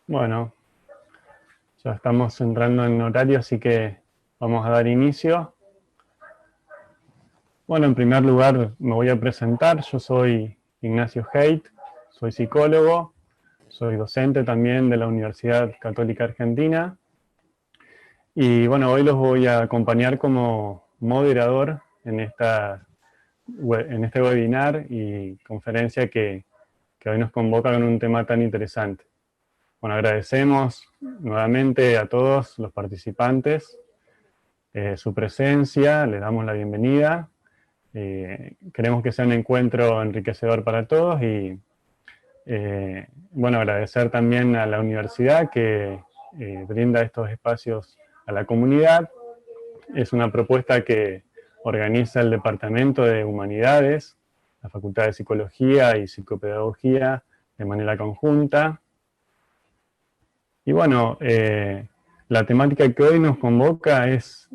Bueno, ya estamos entrando en horario, así que vamos a dar inicio. Bueno, en primer lugar me voy a presentar. Yo soy Ignacio Haidt, soy psicólogo, soy docente también de la Universidad Católica Argentina. Y bueno, hoy los voy a acompañar como moderador en este webinar y conferencia que hoy nos convoca con un tema tan interesante. Bueno, agradecemos nuevamente a todos los participantes su presencia, les damos la bienvenida. Queremos que sea un encuentro enriquecedor para todos y bueno, agradecer también a la universidad que brinda estos espacios a la comunidad. Es una propuesta que organiza el Departamento de Humanidades, la Facultad de Psicología y Psicopedagogía de manera conjunta. Y bueno, la temática que hoy nos convoca es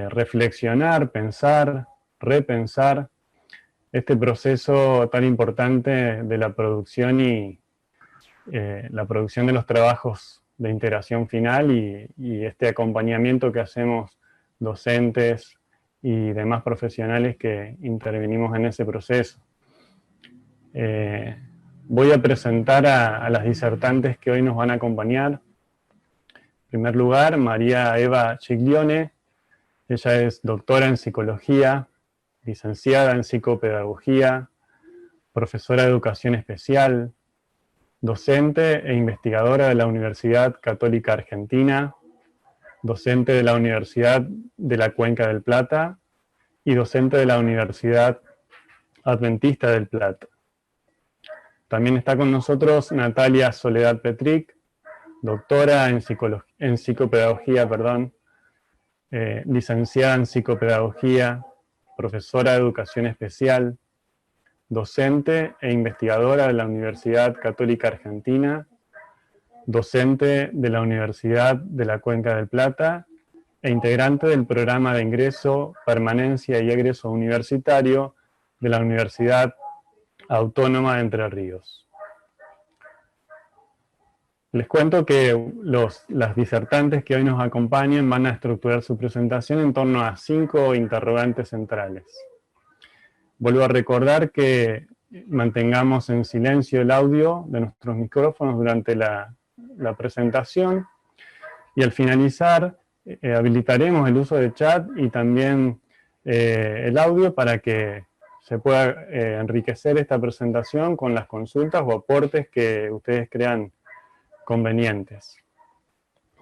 reflexionar, pensar, repensar este proceso tan importante de la producción y la producción de los trabajos de integración final y este acompañamiento que hacemos docentes y demás profesionales que intervenimos en ese proceso. Voy a presentar a las disertantes que hoy nos van a acompañar. En primer lugar, María Eva Ciglione. Ella es doctora en psicología, licenciada en psicopedagogía, profesora de educación especial, docente e investigadora de la Universidad Católica Argentina, docente de la Universidad de la Cuenca del Plata y docente de la Universidad Adventista del Plata. También está con nosotros Natalia Soledad Petric, doctora en psicopedagogía, licenciada en psicopedagogía, profesora de educación especial, docente e investigadora de la Universidad Católica Argentina, docente de la Universidad de la Cuenca del Plata e integrante del programa de ingreso, permanencia y egreso universitario de la Universidad Autónoma de Entre Ríos. Les cuento que las disertantes que hoy nos acompañan van a estructurar su presentación en torno a 5 interrogantes centrales. Vuelvo a recordar que mantengamos en silencio el audio de nuestros micrófonos durante la presentación y al finalizar habilitaremos el uso de chat y también el audio para que se pueda enriquecer esta presentación con las consultas o aportes que ustedes crean convenientes.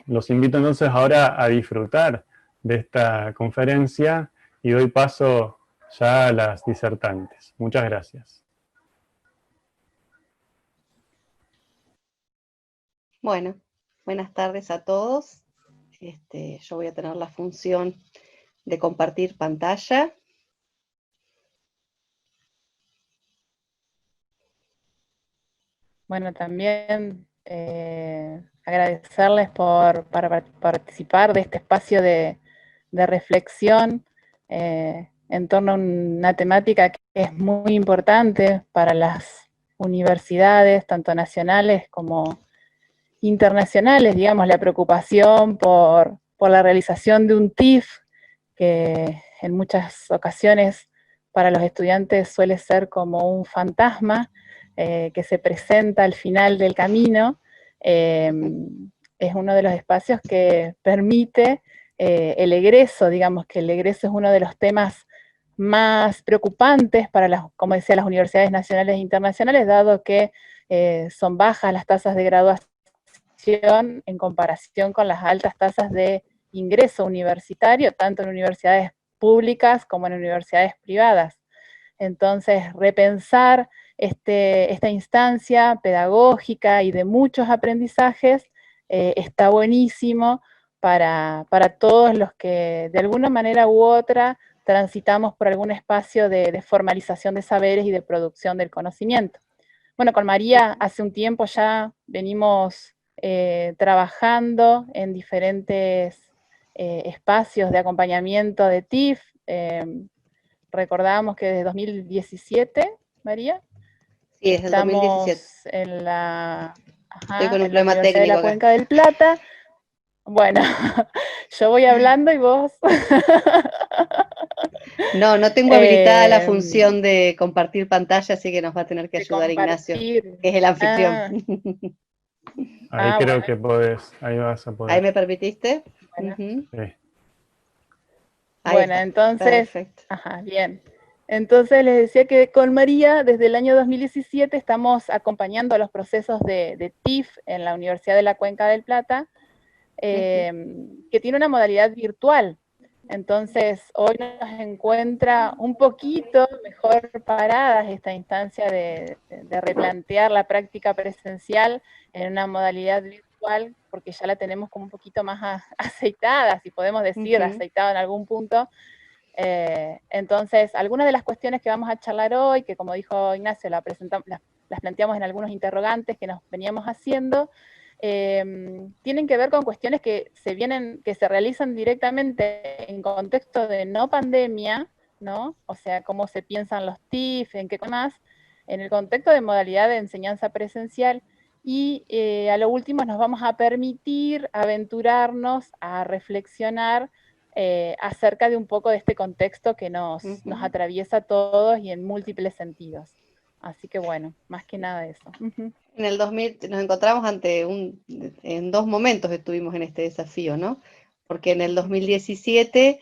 Los invito entonces ahora a disfrutar de esta conferencia y doy paso ya a las disertantes. Muchas gracias. Bueno, buenas tardes a todos. Yo voy a tener la función de compartir pantalla. Bueno, también agradecerles por participar de este espacio de reflexión en torno a una temática que es muy importante para las universidades, tanto nacionales como internacionales, digamos, la preocupación por la realización de un TIF, que en muchas ocasiones para los estudiantes suele ser como un fantasma, que se presenta al final del camino. Es uno de los espacios que permite el egreso, digamos que el egreso es uno de los temas más preocupantes para las, como decía, las universidades nacionales e internacionales, dado que son bajas las tasas de graduación en comparación con las altas tasas de ingreso universitario, tanto en universidades públicas como en universidades privadas. Entonces, repensar esta instancia pedagógica y de muchos aprendizajes está buenísimo para todos los que de alguna manera u otra transitamos por algún espacio de formalización de saberes y de producción del conocimiento. Bueno, con María hace un tiempo ya venimos trabajando en diferentes espacios de acompañamiento de TIF. Recordamos que desde 2017, María, Sí, desde el estamos 2017. en la Estoy con un en la problema Universidad de técnico la acá. Cuenca del Plata. Bueno, yo voy hablando y vos... No, no tengo habilitada la Em, función de compartir pantalla, así que nos va a tener que de ayudar Ignacio, compartir. que es el anfitrión. Ah, Ahí creo bueno, que podés, ahí vas a ¿Ahí poder. me permitiste? bueno. Ujú. Sí. Ahí Bueno, está. entonces, Perfecto. ajá, bien. Entonces les decía que con María, desde el año 2017, estamos acompañando los procesos de TIF en la Universidad de la Cuenca del Plata, que tiene una modalidad virtual. Entonces, hoy nos encuentra un poquito mejor paradas esta instancia de replantear la práctica presencial en una modalidad virtual, porque ya la tenemos como un poquito más aceitada, si podemos decir, Ujú. aceitada en algún punto. Entonces, algunas de las cuestiones que vamos a charlar hoy, que como dijo Ignacio, las planteamos en algunos interrogantes que nos veníamos haciendo, tienen que ver con cuestiones que se realizan directamente en contexto de no pandemia, ¿no? O sea, cómo se piensan los TIF, en qué más, en el contexto de modalidad de enseñanza presencial. Y a lo último nos vamos a permitir aventurarnos a reflexionar acerca de un poco de este contexto que nos atraviesa a todos y en múltiples sentidos. Así que bueno, más que nada eso. En el 2000 nos encontramos en dos momentos estuvimos en este desafío, ¿no? Porque en el 2017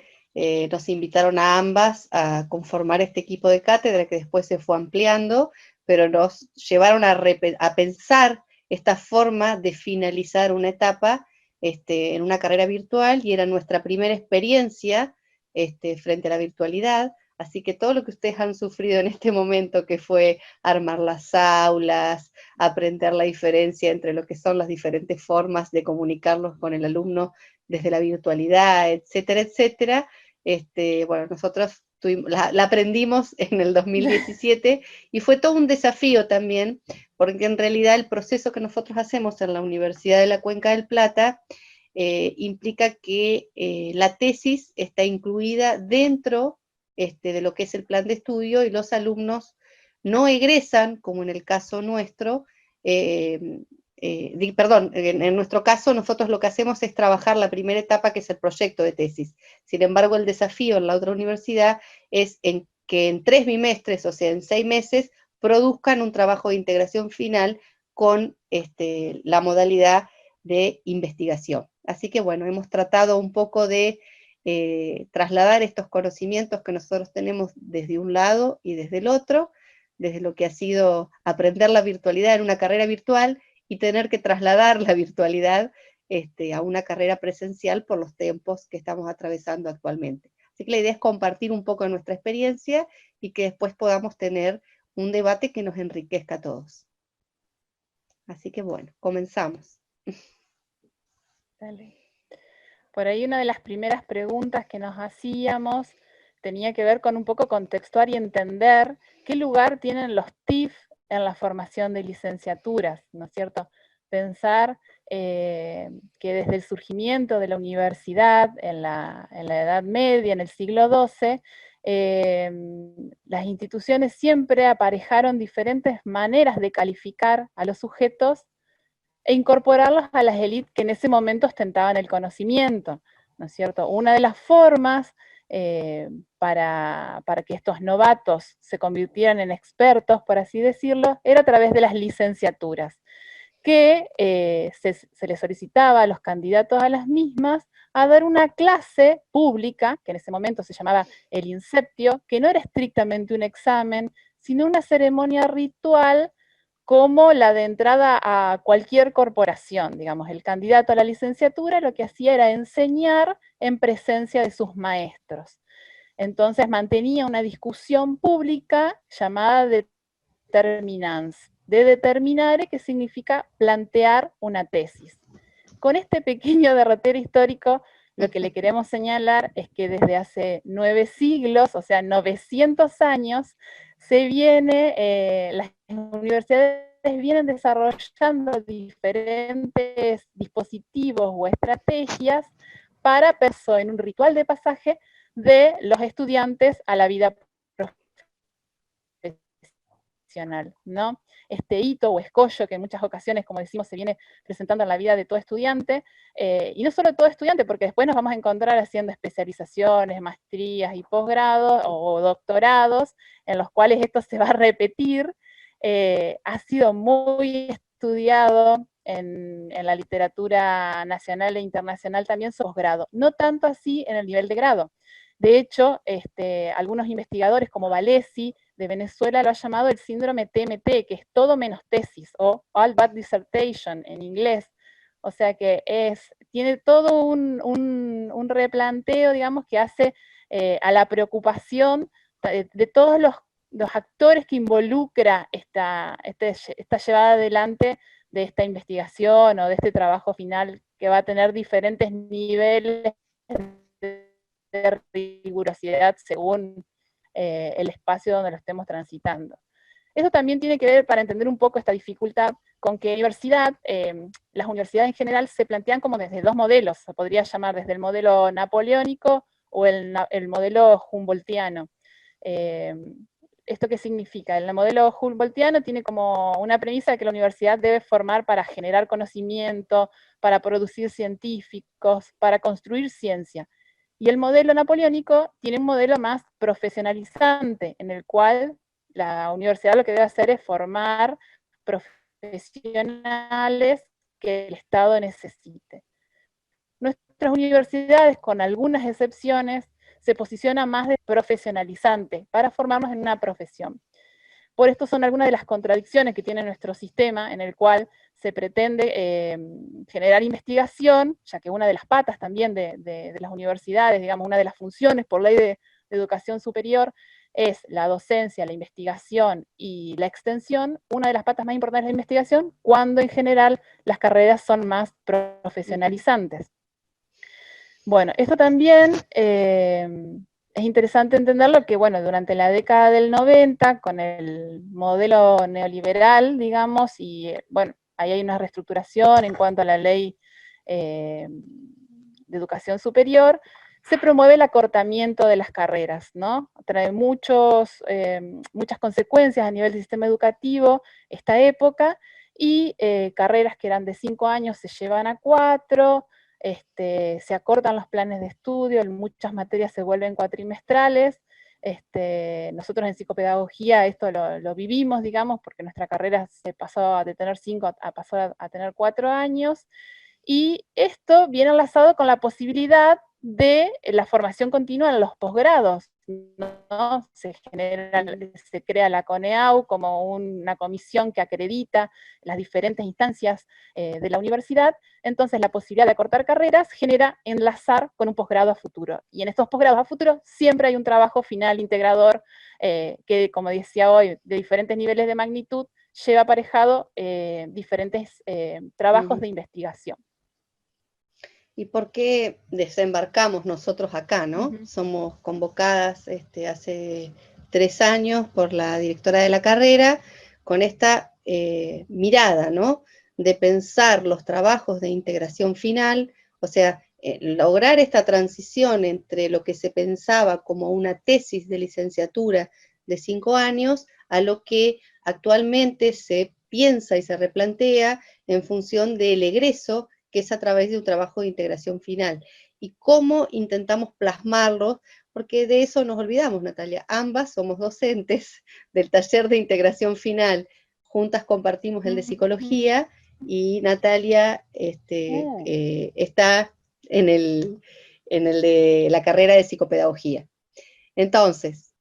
nos invitaron a ambas a conformar este equipo de cátedra que después se fue ampliando, pero nos llevaron a pensar esta forma de finalizar una etapa en una carrera virtual y era nuestra primera experiencia frente a la virtualidad. Así que todo lo que ustedes han sufrido en este momento, que fue armar las aulas, aprender la diferencia entre lo que son las diferentes formas de comunicarlos con el alumno desde la virtualidad, etcétera, etcétera. Bueno, nosotros la aprendimos en el 2017 y fue todo un desafío también, porque en realidad el proceso que nosotros hacemos en la Universidad de la Cuenca del Plata implica que la tesis está incluida dentro de lo que es el plan de estudio y los alumnos no egresan, como en el caso nuestro, perdón, en nuestro caso nosotros lo que hacemos es trabajar la primera etapa que es el proyecto de tesis. Sin embargo, el desafío en la otra universidad es que en 3 bimestres, o sea, en 6 meses, produzcan un trabajo de integración final con la modalidad de investigación. Así que bueno, hemos tratado un poco de trasladar estos conocimientos que nosotros tenemos desde un lado y desde el otro, desde lo que ha sido aprender la virtualidad en una carrera virtual y tener que trasladar la virtualidad a una carrera presencial por los tiempos que estamos atravesando actualmente. Así que la idea es compartir un poco de nuestra experiencia y que después podamos tener un debate que nos enriquezca a todos. Así que bueno, comenzamos. Dale. Por ahí una de las primeras preguntas que nos hacíamos tenía que ver con un poco contextuar y entender qué lugar tienen los TIF en la formación de licenciaturas, ¿no es cierto? Pensar que desde el surgimiento de la universidad en la Edad Media, en el siglo XII, las instituciones siempre aparejaron diferentes maneras de calificar a los sujetos e incorporarlos a las élites que en ese momento ostentaban el conocimiento, ¿no es cierto? Una de las formas para que estos novatos se convirtieran en expertos, por así decirlo, era a través de las licenciaturas, que se les solicitaba a los candidatos a las mismas a dar una clase pública, que en ese momento se llamaba el inceptio, que no era estrictamente un examen, sino una ceremonia ritual como la de entrada a cualquier corporación. Digamos, el candidato a la licenciatura lo que hacía era enseñar en presencia de sus maestros. Entonces mantenía una discusión pública llamada determinans, de determinare, que significa plantear una tesis. Con este pequeño derrotero histórico, lo que le queremos señalar es que desde hace 9 siglos, o sea, 900 años, las universidades vienen desarrollando diferentes dispositivos o estrategias para en un ritual de pasaje de los estudiantes a la vida profesional. profesional, ¿no? Este hito o escollo que en muchas ocasiones, como decimos, se viene presentando en la vida de todo estudiante, y no solo de todo estudiante, porque después nos vamos a encontrar haciendo especializaciones, maestrías y posgrados o doctorados, en los cuales esto se va a repetir. Ha sido muy estudiado en la literatura nacional e internacional también su posgrado, no tanto así en el nivel de grado. De hecho, algunos investigadores como Valesi de Venezuela lo ha llamado el síndrome TMT, que es todo menos tesis, o All But Dissertation en inglés. O sea que tiene todo un replanteo, digamos, que hace a la preocupación de todos los actores que involucra esta llevada adelante de esta investigación o de este trabajo final, que va a tener diferentes niveles de rigurosidad según el espacio donde lo estemos transitando. Eso también tiene que ver, para entender un poco esta dificultad, con que las universidades en general se plantean como desde dos modelos, se podría llamar desde el modelo napoleónico o el modelo humboldtiano. ¿Esto qué significa? El modelo humboldtiano tiene como una premisa de que la universidad debe formar para generar conocimiento, para producir científicos, para construir ciencia. Y el modelo napoleónico tiene un modelo más profesionalizante, en el cual la universidad lo que debe hacer es formar profesionales que el Estado necesite. Nuestras universidades, con algunas excepciones, se posicionan más de profesionalizante para formarnos en una profesión. Por esto son algunas de las contradicciones que tiene nuestro sistema, en el cual se pretende generar investigación, ya que una de las patas también de las universidades, digamos, una de las funciones por ley de educación superior, es la docencia, la investigación y la extensión. Una de las patas más importantes de la investigación, cuando en general las carreras son más profesionalizantes. Bueno, esto también es interesante entenderlo que, bueno, durante la década del 90, con el modelo neoliberal, digamos, y bueno, ahí hay una reestructuración en cuanto a la ley de educación superior, se promueve el acortamiento de las carreras, ¿no? Trae muchas consecuencias a nivel del sistema educativo esta época, y carreras que eran de 5 años se llevan a 4, se acortan los planes de estudio, en muchas materias se vuelven cuatrimestrales. Nosotros en psicopedagogía esto lo vivimos, digamos, porque nuestra carrera se pasó de tener 5 pasó a tener 4 años, y esto viene enlazado con la posibilidad de la formación continua en los posgrados, ¿no? Se crea la CONEAU como una comisión que acredita las diferentes instancias de la universidad. Entonces la posibilidad de acortar carreras genera enlazar con un posgrado a futuro, y en estos posgrados a futuro siempre hay un trabajo final integrador que, como decía hoy, de diferentes niveles de magnitud, lleva aparejado diferentes trabajos de investigación. ¿Y por qué desembarcamos nosotros acá, no? Somos convocadas hace 3 años por la directora de la carrera con esta mirada, ¿no? De pensar los trabajos de integración final, o sea, lograr esta transición entre lo que se pensaba como una tesis de licenciatura de 5 años a lo que actualmente se piensa y se replantea en función del egreso, que es a través de un trabajo de integración final. Y cómo intentamos plasmarlo, porque de eso nos olvidamos, Natalia. Ambas somos docentes del taller de integración final. Juntas compartimos el de psicología, y Natalia está en el de la carrera de psicopedagogía. Entonces,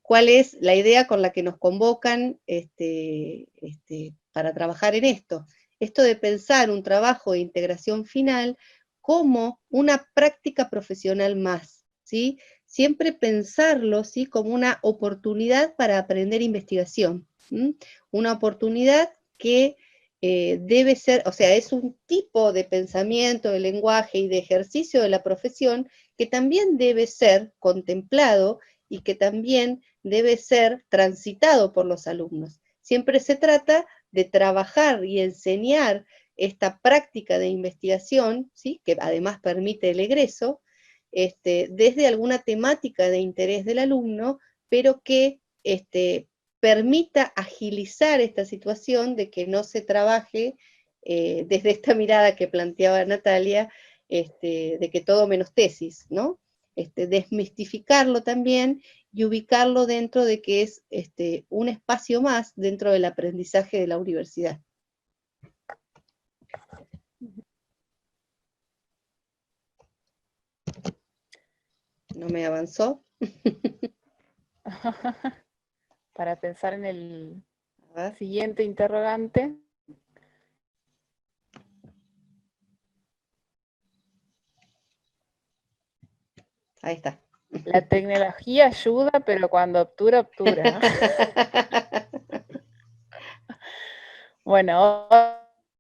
¿cuál es la idea con la que nos convocan para trabajar en esto? Esto de pensar un trabajo de integración final como una práctica profesional más, ¿sí? Siempre pensarlo, ¿sí?, como una oportunidad para aprender investigación, ¿sí? Una oportunidad que debe ser, o sea, es un tipo de pensamiento, de lenguaje y de ejercicio de la profesión que también debe ser contemplado y que también debe ser transitado por los alumnos. Siempre se trata de trabajar y enseñar esta práctica de investigación, ¿sí?, que además permite el egreso, desde alguna temática de interés del alumno, pero que permita agilizar esta situación de que no se trabaje desde esta mirada que planteaba Natalia, de que todo menos tesis, ¿no? Desmistificarlo también y ubicarlo dentro de que es un espacio más dentro del aprendizaje de la universidad. No me avanzó. Para pensar en el siguiente interrogante. Ahí está. La tecnología ayuda, pero cuando obtura, obtura. Bueno,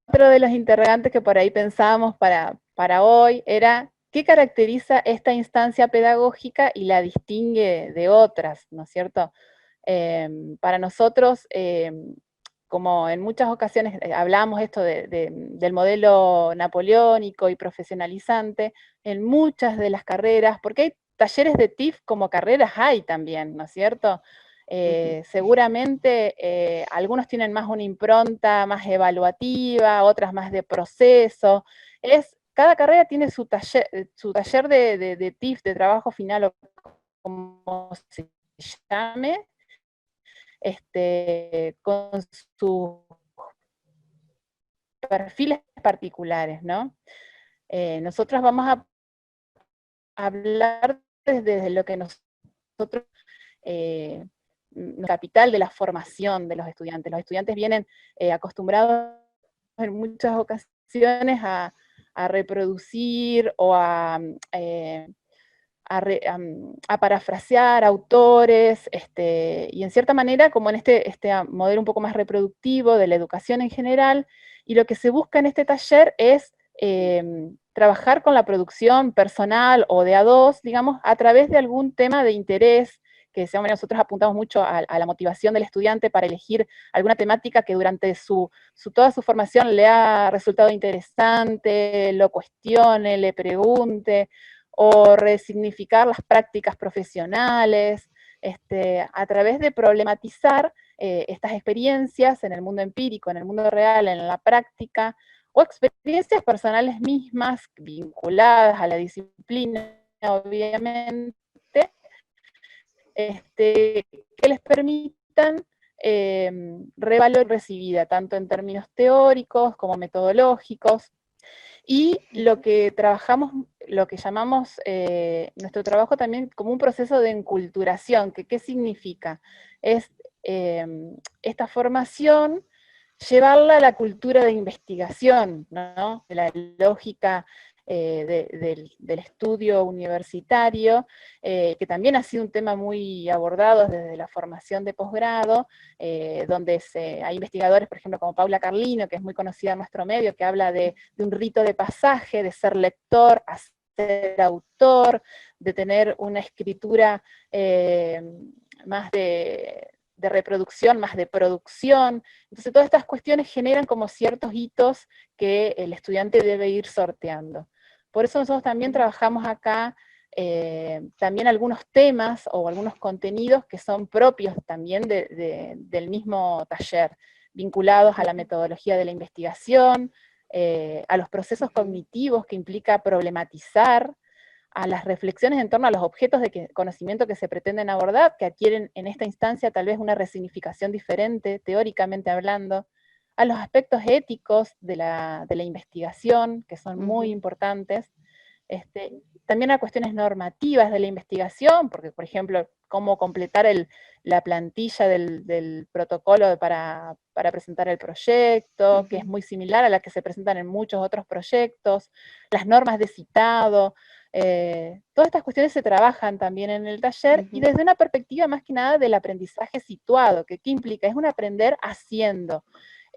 otro de los interrogantes que por ahí pensábamos para hoy era, ¿qué caracteriza esta instancia pedagógica y la distingue de otras, ¿no es cierto? Para nosotros, como en muchas ocasiones hablamos esto del modelo napoleónico y profesionalizante, en muchas de las carreras, porque hay talleres de TIF como carreras hay también, ¿no es cierto? Seguramente algunos tienen más una impronta más evaluativa, otras más de proceso. Cada carrera tiene su taller de TIF, de trabajo final, o como se llame, con sus perfiles particulares, ¿no? Nosotros vamos a hablar desde lo que nosotros, capital de la formación de los estudiantes. Los estudiantes vienen acostumbrados en muchas ocasiones a reproducir o a parafrasear autores, y en cierta manera, como en este modelo un poco más reproductivo de la educación en general, y lo que se busca en este taller es trabajar con la producción personal o de a dos, digamos, a través de algún tema de interés, que nosotros apuntamos mucho a la motivación del estudiante para elegir alguna temática que durante toda su formación le ha resultado interesante, lo cuestione, le pregunte, o resignificar las prácticas profesionales, a través de problematizar estas experiencias en el mundo empírico, en el mundo real, en la práctica, o experiencias personales mismas vinculadas a la disciplina, obviamente, que les permitan revalor recibida, tanto en términos teóricos como metodológicos. Y lo que trabajamos, lo que llamamos nuestro trabajo también como un proceso de enculturación, que ¿qué significa? Es esta formación, llevarla a la cultura de investigación, ¿no? De la lógica del estudio universitario, que también ha sido un tema muy abordado desde la formación de posgrado, donde hay investigadores, por ejemplo, como Paula Carlino, que es muy conocida en nuestro medio, que habla de un rito de pasaje, de ser lector a ser autor, de tener una escritura más de reproducción, más de producción. Entonces todas estas cuestiones generan como ciertos hitos que el estudiante debe ir sorteando. Por eso nosotros también trabajamos acá también algunos temas o algunos contenidos que son propios también del mismo taller, vinculados a la metodología de la investigación, a los procesos cognitivos que implica problematizar, a las reflexiones en torno a los objetos de conocimiento que se pretenden abordar, que adquieren en esta instancia tal vez una resignificación diferente, teóricamente hablando, a los aspectos éticos de la investigación, que son muy importantes, también a cuestiones normativas de la investigación, porque por ejemplo, cómo completar la plantilla del protocolo para presentar el proyecto, que es muy similar a la que se presentan en muchos otros proyectos, las normas de citado, todas estas cuestiones se trabajan también en el taller, y desde una perspectiva más que nada del aprendizaje situado, que ¿qué implica? Es un aprender haciendo.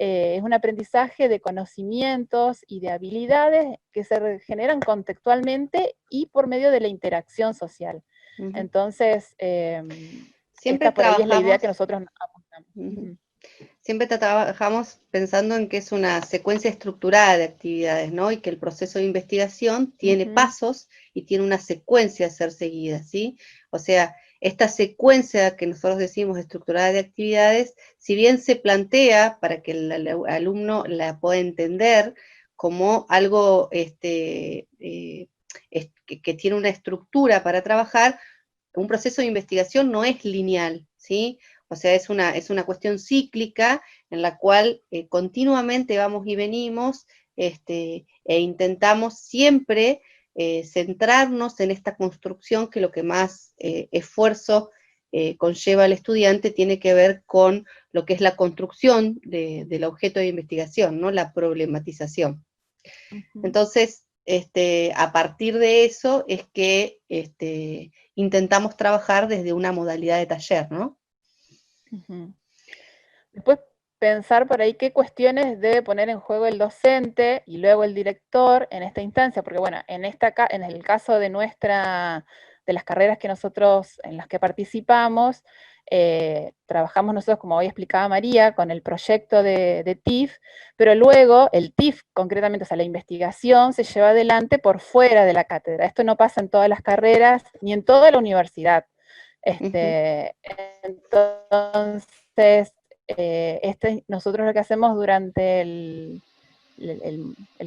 Es un aprendizaje de conocimientos y de habilidades que se generan contextualmente y por medio de la interacción social. Entonces, esta por ahí es la idea que nosotros apuntamos. Siempre trabajamos pensando en que es una secuencia estructurada de actividades, ¿no? Y que el proceso de investigación tiene pasos y tiene una secuencia a ser seguida, ¿sí? O sea, esta secuencia que nosotros decimos estructurada de actividades, si bien se plantea para que el alumno la pueda entender como algo que tiene una estructura para trabajar, un proceso de investigación no es lineal, ¿sí? O sea, es una cuestión cíclica en la cual continuamente vamos y venimos e intentamos siempre centrarnos en esta construcción que lo que más esfuerzo conlleva al estudiante tiene que ver con lo que es la construcción del objeto de investigación, ¿no? La problematización. Entonces, a partir de eso es que intentamos trabajar desde una modalidad de taller, ¿no? Después pensar por ahí qué cuestiones debe poner en juego el docente y luego el director en esta instancia, porque bueno, en el caso de las carreras que nosotros, en las que participamos, trabajamos nosotros, como hoy explicaba María, con el proyecto de TIF, pero luego el TIF, concretamente, o sea, la investigación se lleva adelante por fuera de la cátedra. Esto no pasa en todas las carreras, ni en toda la universidad. Entonces, nosotros lo que hacemos durante el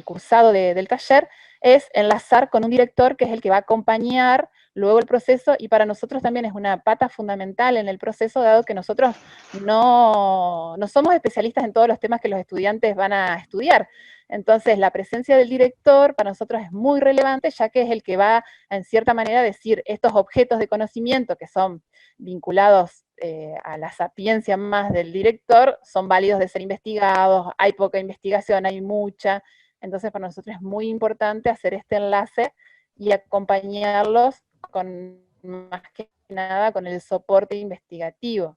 cursado del taller es enlazar con un director que es el que va a acompañar luego el proceso, y para nosotros también es una pata fundamental en el proceso, dado que nosotros no somos especialistas en todos los temas que los estudiantes van a estudiar. Entonces, la presencia del director para nosotros es muy relevante, ya que es el que va, en cierta manera, a decir estos objetos de conocimiento que son vinculados a la sapiencia más del director, son válidos de ser investigados, hay poca investigación, hay mucha. Entonces, para nosotros es muy importante hacer este enlace y acompañarlos más que nada con el soporte investigativo.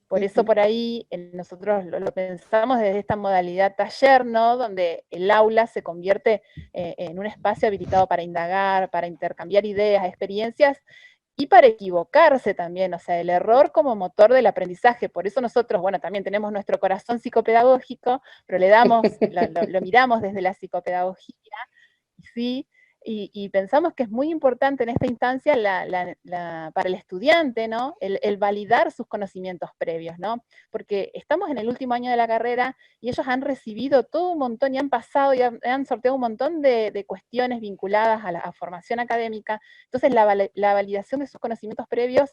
Por eso por ahí nosotros lo pensamos desde esta modalidad taller, ¿no? Donde el aula se convierte en un espacio habilitado para indagar, para intercambiar ideas, experiencias, y para equivocarse también, o sea, el error como motor del aprendizaje. Por eso nosotros, bueno, también tenemos nuestro corazón psicopedagógico, pero lo miramos desde la psicopedagogía, ¿sí? Y pensamos que es muy importante en esta instancia para el estudiante, ¿no? El validar sus conocimientos previos, ¿no? Porque estamos en el último año de la carrera y ellos han recibido todo un montón y han pasado y han sorteado un montón de cuestiones vinculadas a la formación académica. Entonces la validación de sus conocimientos previos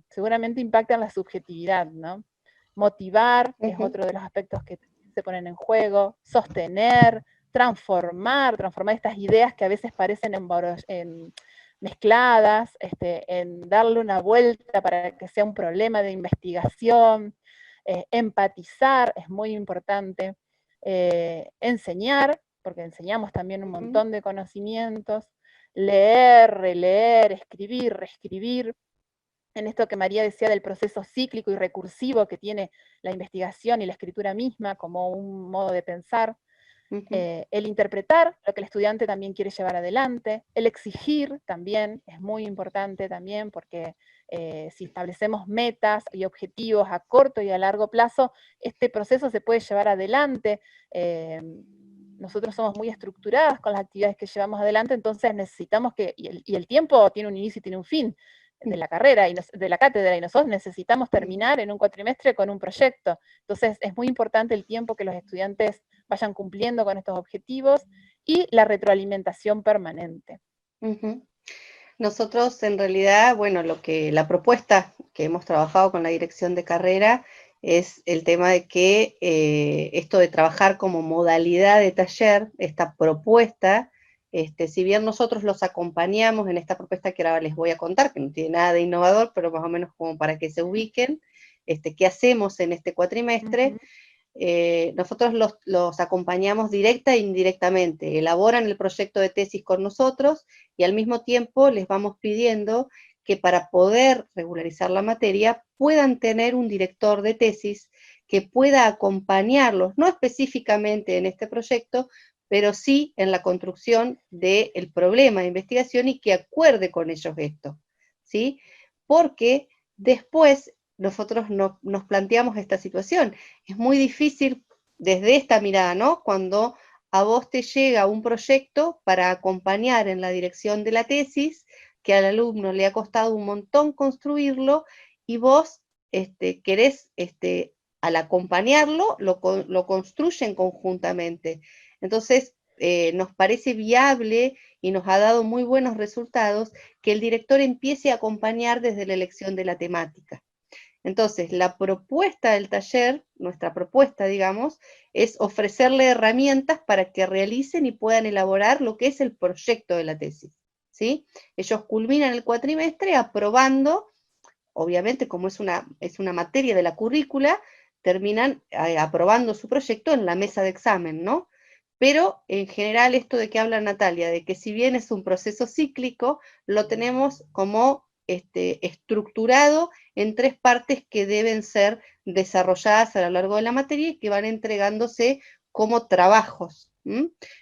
seguramente impacta en la subjetividad, ¿no? Motivar es otro de los aspectos que se ponen en juego, sostener, transformar estas ideas que a veces parecen mezcladas, en darle una vuelta para que sea un problema de investigación, empatizar es muy importante, enseñar, porque enseñamos también un montón de conocimientos, leer, releer, escribir, reescribir, en esto que María decía del proceso cíclico y recursivo que tiene la investigación y la escritura misma como un modo de pensar, el interpretar lo que el estudiante también quiere llevar adelante, el exigir también es muy importante también, porque si establecemos metas y objetivos a corto y a largo plazo, este proceso se puede llevar adelante. Nosotros somos muy estructuradas con las actividades que llevamos adelante, entonces necesitamos y el tiempo tiene un inicio y tiene un fin de la carrera, de la cátedra, y nosotros necesitamos terminar en un cuatrimestre con un proyecto. Entonces es muy importante el tiempo que los estudiantes vayan cumpliendo con estos objetivos y la retroalimentación permanente. Nosotros en realidad, bueno, la propuesta que hemos trabajado con la dirección de carrera es el tema de que esto de trabajar como modalidad de taller, esta propuesta, si bien nosotros los acompañamos en esta propuesta que ahora les voy a contar, que no tiene nada de innovador, pero más o menos como para que se ubiquen, qué hacemos en este cuatrimestre, nosotros los acompañamos directa e indirectamente, elaboran el proyecto de tesis con nosotros y al mismo tiempo les vamos pidiendo que para poder regularizar la materia puedan tener un director de tesis que pueda acompañarlos, no específicamente en este proyecto, pero sí en la construcción del problema de investigación y que acuerde con ellos esto, ¿sí? Porque después nosotros nos planteamos esta situación. Es muy difícil desde esta mirada, ¿no? Cuando a vos te llega un proyecto para acompañar en la dirección de la tesis, que al alumno le ha costado un montón construirlo y vos querés, al acompañarlo, lo construyen conjuntamente. Entonces, nos parece viable y nos ha dado muy buenos resultados que el director empiece a acompañar desde la elección de la temática. Entonces, la propuesta del taller, nuestra propuesta, digamos, es ofrecerle herramientas para que realicen y puedan elaborar lo que es el proyecto de la tesis, ¿sí? Ellos culminan el cuatrimestre aprobando, obviamente como es una materia de la currícula, terminan aprobando su proyecto en la mesa de examen, ¿no? Pero en general esto de que habla Natalia, de que si bien es un proceso cíclico, lo tenemos como estructurado en 3 partes que deben ser desarrolladas a lo largo de la materia y que van entregándose como trabajos.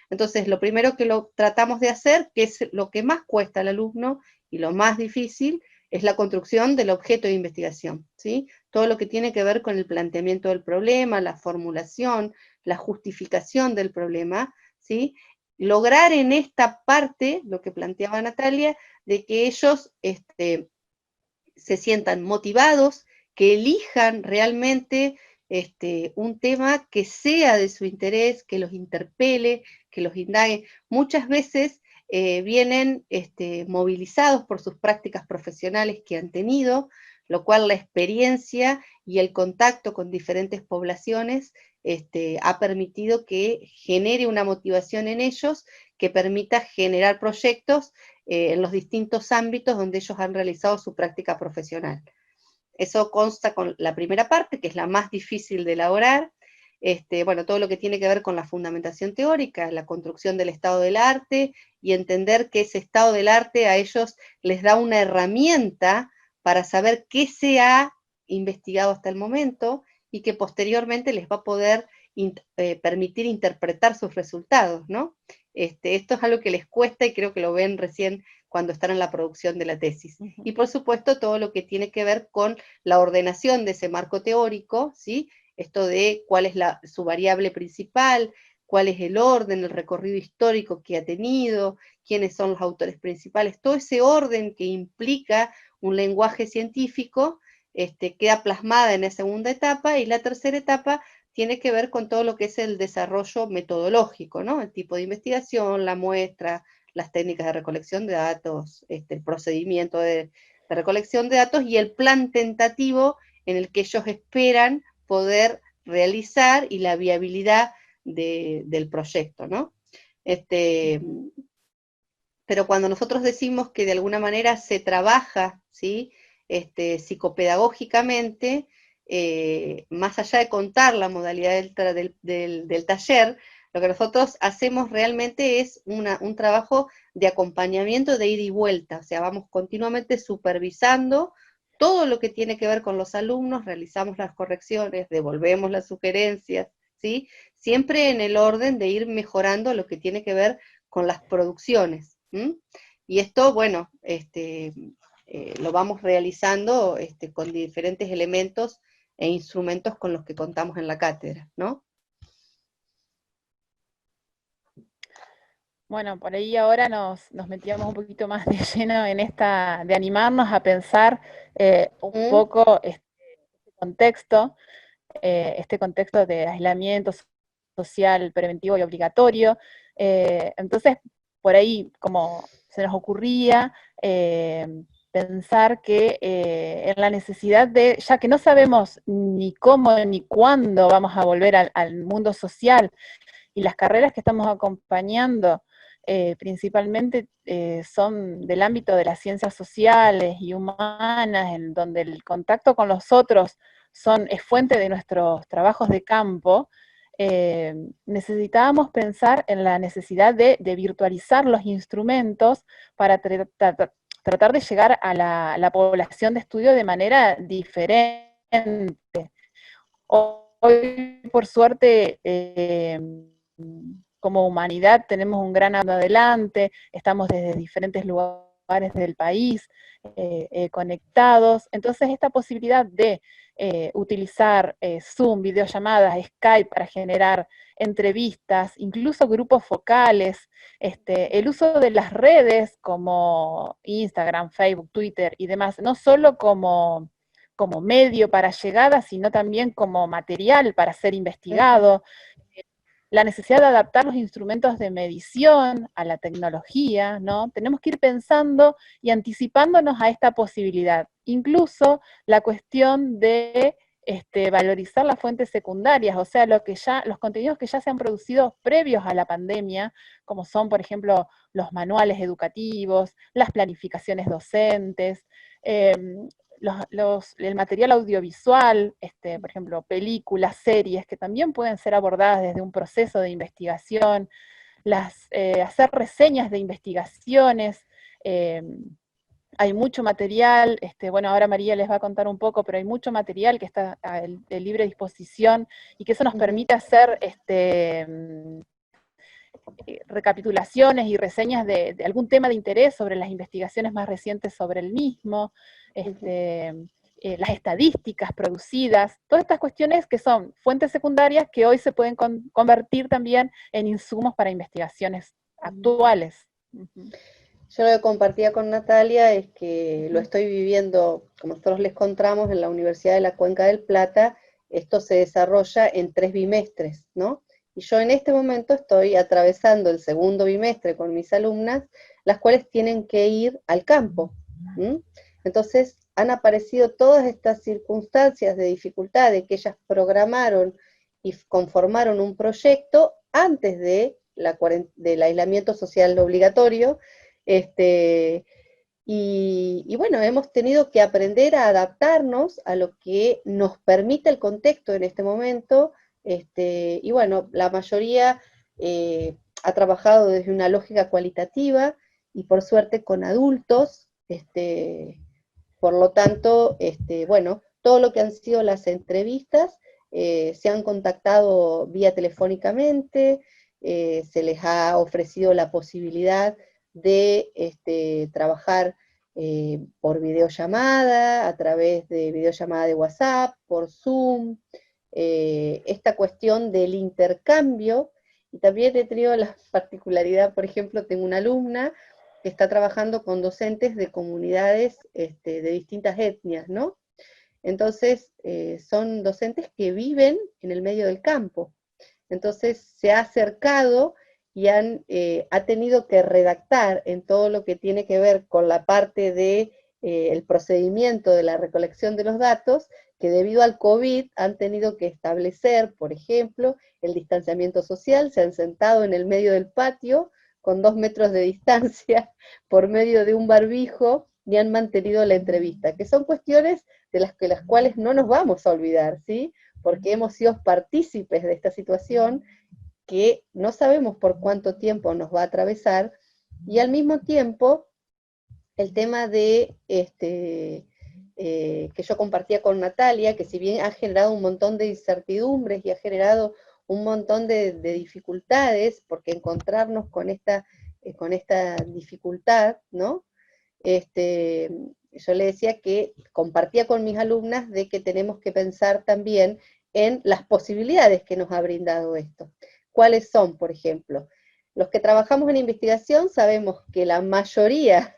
Entonces, lo primero que lo tratamos de hacer, que es lo que más cuesta al alumno y lo más difícil, es la construcción del objeto de investigación, ¿sí? Todo lo que tiene que ver con el planteamiento del problema, la formulación, la justificación del problema, ¿sí? Lograr en esta parte, lo que planteaba Natalia, de que ellos se sientan motivados, que elijan realmente un tema que sea de su interés, que los interpele, que los indague. Muchas veces vienen movilizados por sus prácticas profesionales que han tenido, lo cual la experiencia y el contacto con diferentes poblaciones ha permitido que genere una motivación en ellos que permita generar proyectos en los distintos ámbitos donde ellos han realizado su práctica profesional. Eso consta con la primera parte, que es la más difícil de elaborar, bueno, todo lo que tiene que ver con la fundamentación teórica, la construcción del estado del arte, y entender que ese estado del arte a ellos les da una herramienta para saber qué se ha investigado hasta el momento, y que posteriormente les va a poder permitir interpretar sus resultados, ¿no? Esto es algo que les cuesta y creo que lo ven recién cuando están en la producción de la tesis. Y por supuesto todo lo que tiene que ver con la ordenación de ese marco teórico, ¿sí? Esto de cuál es su variable principal, cuál es el orden, el recorrido histórico que ha tenido, quiénes son los autores principales, todo ese orden que implica un lenguaje científico queda plasmada en la segunda etapa, y la tercera etapa tiene que ver con todo lo que es el desarrollo metodológico, ¿no? El tipo de investigación, la muestra, las técnicas de recolección de datos, el procedimiento de recolección de datos y el plan tentativo en el que ellos esperan poder realizar y la viabilidad del proyecto, ¿no? Pero cuando nosotros decimos que de alguna manera se trabaja, ¿sí? Psicopedagógicamente, más allá de contar la modalidad del taller, lo que nosotros hacemos realmente es un trabajo de acompañamiento de ida y vuelta, o sea, vamos continuamente supervisando todo lo que tiene que ver con los alumnos, realizamos las correcciones, devolvemos las sugerencias, ¿sí? Siempre en el orden de ir mejorando lo que tiene que ver con las producciones. Y esto, bueno, lo vamos realizando con diferentes elementos e instrumentos con los que contamos en la cátedra, ¿no? Bueno, por ahí ahora nos metíamos un poquito más de lleno en esta, de animarnos a pensar un poco este contexto de aislamiento social preventivo y obligatorio. Entonces, por ahí, como se nos ocurría pensar que en la necesidad de, ya que no sabemos ni cómo ni cuándo vamos a volver al mundo social, y las carreras que estamos acompañando principalmente son del ámbito de las ciencias sociales y humanas, en donde el contacto con los otros es fuente de nuestros trabajos de campo. Necesitábamos pensar en la necesidad de virtualizar los instrumentos para tratar de llegar a la población de estudio de manera diferente. Hoy, por suerte, como humanidad tenemos un gran adelante, estamos desde diferentes lugares lugares del país, conectados. Entonces esta posibilidad de utilizar Zoom, videollamadas, Skype para generar entrevistas, incluso grupos focales, el uso de las redes como Instagram, Facebook, Twitter y demás, no solo como medio para llegada, sino también como material para ser investigado, la necesidad de adaptar los instrumentos de medición a la tecnología, ¿no? Tenemos que ir pensando y anticipándonos a esta posibilidad. Incluso la cuestión de valorizar las fuentes secundarias, o sea, los contenidos que ya se han producido previos a la pandemia, como son, por ejemplo, los manuales educativos, las planificaciones docentes, el material audiovisual, por ejemplo, películas, series, que también pueden ser abordadas desde un proceso de investigación, hacer reseñas de investigaciones, hay mucho material, bueno, ahora María les va a contar un poco, pero hay mucho material que está de libre disposición y que eso nos permite hacer recapitulaciones y reseñas de algún tema de interés sobre las investigaciones más recientes sobre el mismo, las estadísticas producidas, todas estas cuestiones que son fuentes secundarias que hoy se pueden convertir también en insumos para investigaciones actuales. Yo lo que compartía con Natalia es que lo estoy viviendo, como nosotros les contamos, en la Universidad de la Cuenca del Plata. Esto se desarrolla en 3 bimestres, ¿no? Y yo en este momento estoy atravesando el segundo bimestre con mis alumnas, las cuales tienen que ir al campo. Entonces han aparecido todas estas circunstancias de dificultad, de que ellas programaron y conformaron un proyecto antes del aislamiento social obligatorio, y bueno, hemos tenido que aprender a adaptarnos a lo que nos permite el contexto en este momento, y bueno, la mayoría ha trabajado desde una lógica cualitativa, y por suerte con adultos, por lo tanto, bueno, todo lo que han sido las entrevistas, se han contactado vía telefónicamente, se les ha ofrecido la posibilidad de trabajar por videollamada, a través de videollamada de WhatsApp, por Zoom, esta cuestión del intercambio. Y también he tenido la particularidad, por ejemplo, tengo una alumna que está trabajando con docentes de comunidades de distintas etnias, ¿no? Entonces, son docentes que viven en el medio del campo. Entonces, se ha acercado y ha tenido que redactar en todo lo que tiene que ver con la parte de el procedimiento de la recolección de los datos, que debido al COVID han tenido que establecer, por ejemplo, el distanciamiento social. Se han sentado en el medio del patio con 2 metros de distancia por medio de un barbijo y han mantenido la entrevista, que son cuestiones de las cuales no nos vamos a olvidar, ¿sí? Porque hemos sido partícipes de esta situación que no sabemos por cuánto tiempo nos va a atravesar, y al mismo tiempo el tema de que yo compartía con Natalia, que si bien ha generado un montón de incertidumbres y ha generado un montón de dificultades, porque encontrarnos con esta dificultad, ¿no? Yo le decía que compartía con mis alumnas de que tenemos que pensar también en las posibilidades que nos ha brindado esto. ¿Cuáles son, por ejemplo? Los que trabajamos en investigación sabemos que la mayoría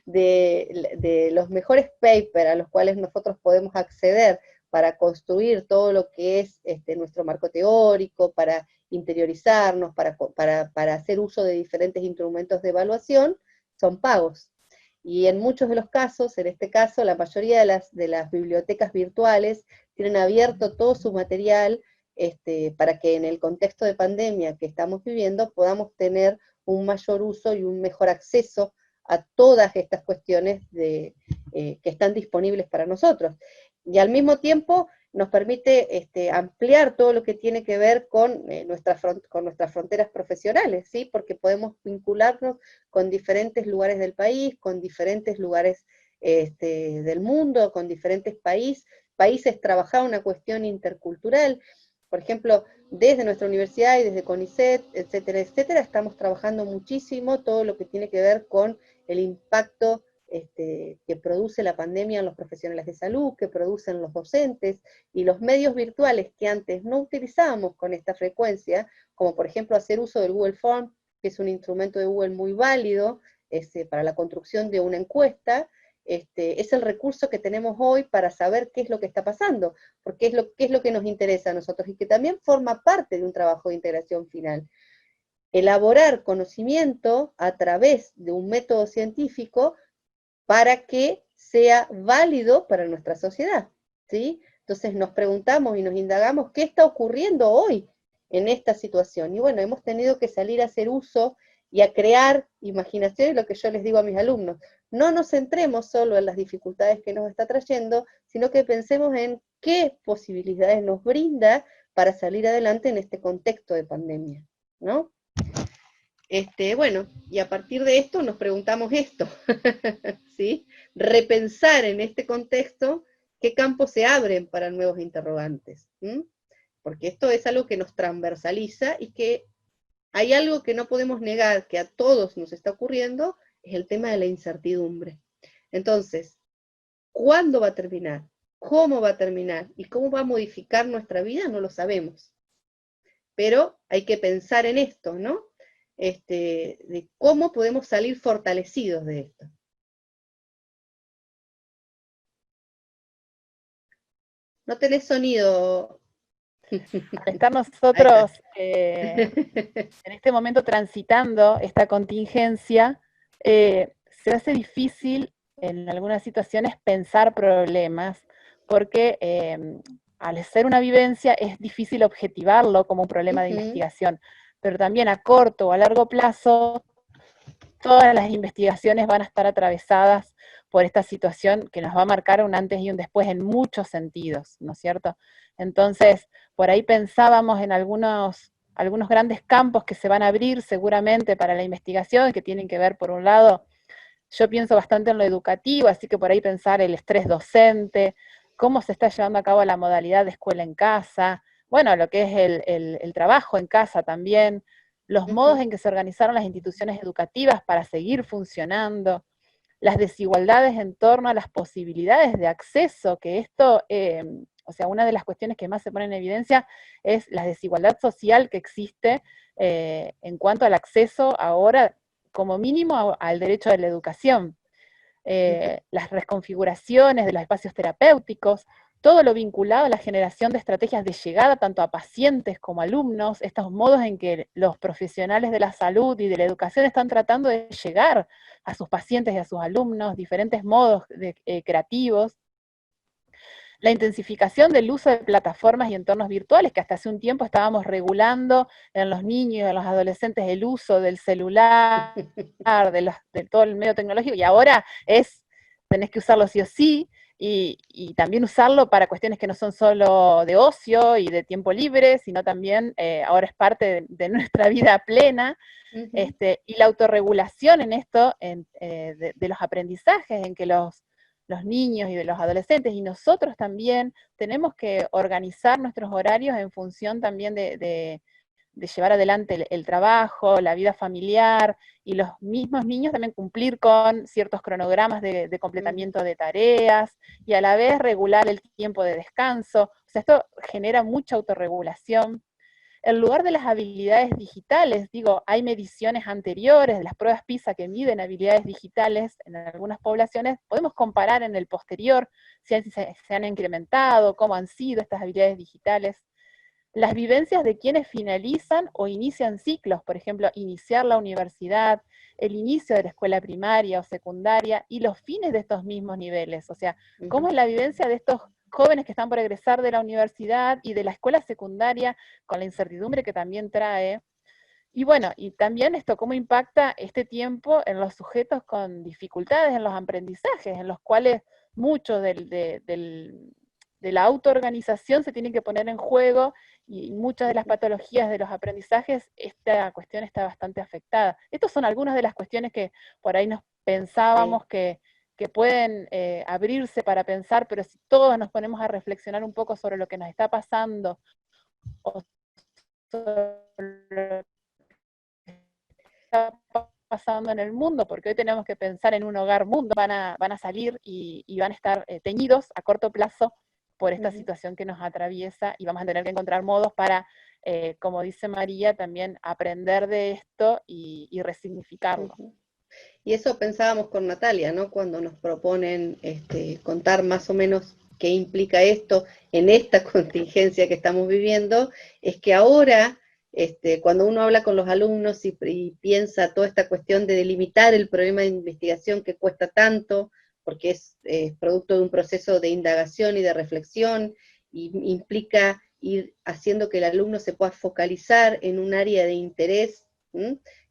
de los mejores papers a los cuales nosotros podemos acceder para construir todo lo que es nuestro marco teórico, para interiorizarnos, para hacer uso de diferentes instrumentos de evaluación, son pagos. Y en muchos de los casos, en este caso, la mayoría de las bibliotecas virtuales tienen abierto todo su material para que en el contexto de pandemia que estamos viviendo podamos tener un mayor uso y un mejor acceso a todas estas cuestiones que están disponibles para nosotros. Y al mismo tiempo nos permite ampliar todo lo que tiene que ver con nuestras fronteras profesionales, ¿sí? Porque podemos vincularnos con diferentes lugares del país, con diferentes lugares del mundo, con diferentes países, trabajar una cuestión intercultural. Por ejemplo, desde nuestra universidad y desde CONICET, etcétera, etcétera, estamos trabajando muchísimo todo lo que tiene que ver con el impacto que produce la pandemia en los profesionales de salud, que producen los docentes, y los medios virtuales que antes no utilizábamos con esta frecuencia, como por ejemplo hacer uso del Google Form, que es un instrumento de Google muy válido para la construcción de una encuesta, es el recurso que tenemos hoy para saber qué es lo que está pasando, porque qué es lo que nos interesa a nosotros, y que también forma parte de un trabajo de integración final. Elaborar conocimiento a través de un método científico para que sea válido para nuestra sociedad, ¿sí? Entonces nos preguntamos y nos indagamos qué está ocurriendo hoy en esta situación. Y bueno, hemos tenido que salir a hacer uso y a crear imaginación, y lo que yo les digo a mis alumnos, no nos centremos solo en las dificultades que nos está trayendo, sino que pensemos en qué posibilidades nos brinda para salir adelante en este contexto de pandemia, ¿no? Bueno, y a partir de esto nos preguntamos esto, ¿sí? Repensar en este contexto qué campos se abren para nuevos interrogantes, ¿sí? Porque esto es algo que nos transversaliza y que hay algo que no podemos negar, que a todos nos está ocurriendo, es el tema de la incertidumbre. Entonces, ¿cuándo va a terminar? ¿Cómo va a terminar? ¿Y cómo va a modificar nuestra vida? No lo sabemos. Pero hay que pensar en esto, ¿no? De cómo podemos salir fortalecidos de esto. No tenés sonido. Al estar nosotros en este momento transitando esta contingencia, se hace difícil en algunas situaciones pensar problemas, porque al ser una vivencia es difícil objetivarlo como un problema de investigación, pero también a corto o a largo plazo todas las investigaciones van a estar atravesadas por esta situación que nos va a marcar un antes y un después en muchos sentidos, ¿no es cierto? Entonces, por ahí pensábamos en algunos grandes campos que se van a abrir seguramente para la investigación, que tienen que ver, por un lado, yo pienso bastante en lo educativo, así que por ahí pensar el estrés docente, cómo se está llevando a cabo la modalidad de escuela en casa, bueno, lo que es el trabajo en casa también, los modos en que se organizaron las instituciones educativas para seguir funcionando, las desigualdades en torno a las posibilidades de acceso, que esto, o sea, una de las cuestiones que más se pone en evidencia es la desigualdad social que existe en cuanto al acceso ahora, como mínimo, al derecho de la educación. Las reconfiguraciones de los espacios terapéuticos, todo lo vinculado a la generación de estrategias de llegada tanto a pacientes como a alumnos, estos modos en que los profesionales de la salud y de la educación están tratando de llegar a sus pacientes y a sus alumnos, diferentes modos creativos, la intensificación del uso de plataformas y entornos virtuales, que hasta hace un tiempo estábamos regulando en los niños y en los adolescentes el uso del celular, de todo el medio tecnológico, y ahora tenés que usarlo sí o sí, y también usarlo para cuestiones que no son solo de ocio y de tiempo libre, sino también ahora es parte de nuestra vida plena, y la autorregulación en esto, de los aprendizajes, en que los niños y de los adolescentes, y nosotros también tenemos que organizar nuestros horarios en función también de llevar adelante el trabajo, la vida familiar, y los mismos niños también cumplir con ciertos cronogramas de completamiento de tareas, y a la vez regular el tiempo de descanso. O sea, esto genera mucha autorregulación. En lugar de las habilidades digitales, digo, hay mediciones anteriores de las pruebas PISA que miden habilidades digitales en algunas poblaciones, podemos comparar en el posterior si se han incrementado, cómo han sido estas habilidades digitales. Las vivencias de quienes finalizan o inician ciclos, por ejemplo, iniciar la universidad, el inicio de la escuela primaria o secundaria y los fines de estos mismos niveles. O sea, cómo es la vivencia de estos jóvenes que están por egresar de la universidad y de la escuela secundaria con la incertidumbre que también trae. Y bueno, y también esto, cómo impacta este tiempo en los sujetos con dificultades en los aprendizajes, en los cuales mucho de la autoorganización se tiene que poner en juego, y muchas de las patologías de los aprendizajes, esta cuestión está bastante afectada. Estas son algunas de las cuestiones que por ahí nos pensábamos que pueden abrirse para pensar, pero si todos nos ponemos a reflexionar un poco sobre lo que nos está pasando o solo está pasando en el mundo, porque hoy tenemos que pensar en un hogar mundo, van a salir y van a estar teñidos a corto plazo por esta situación que nos atraviesa, y vamos a tener que encontrar modos para, como dice María, también aprender de esto y resignificarlo. Y eso pensábamos con Natalia, ¿no? Cuando nos proponen contar más o menos qué implica esto en esta contingencia que estamos viviendo, es que ahora, cuando uno habla con los alumnos y piensa toda esta cuestión de delimitar el problema de investigación que cuesta tanto, porque es producto de un proceso de indagación y de reflexión, y implica ir haciendo que el alumno se pueda focalizar en un área de interés.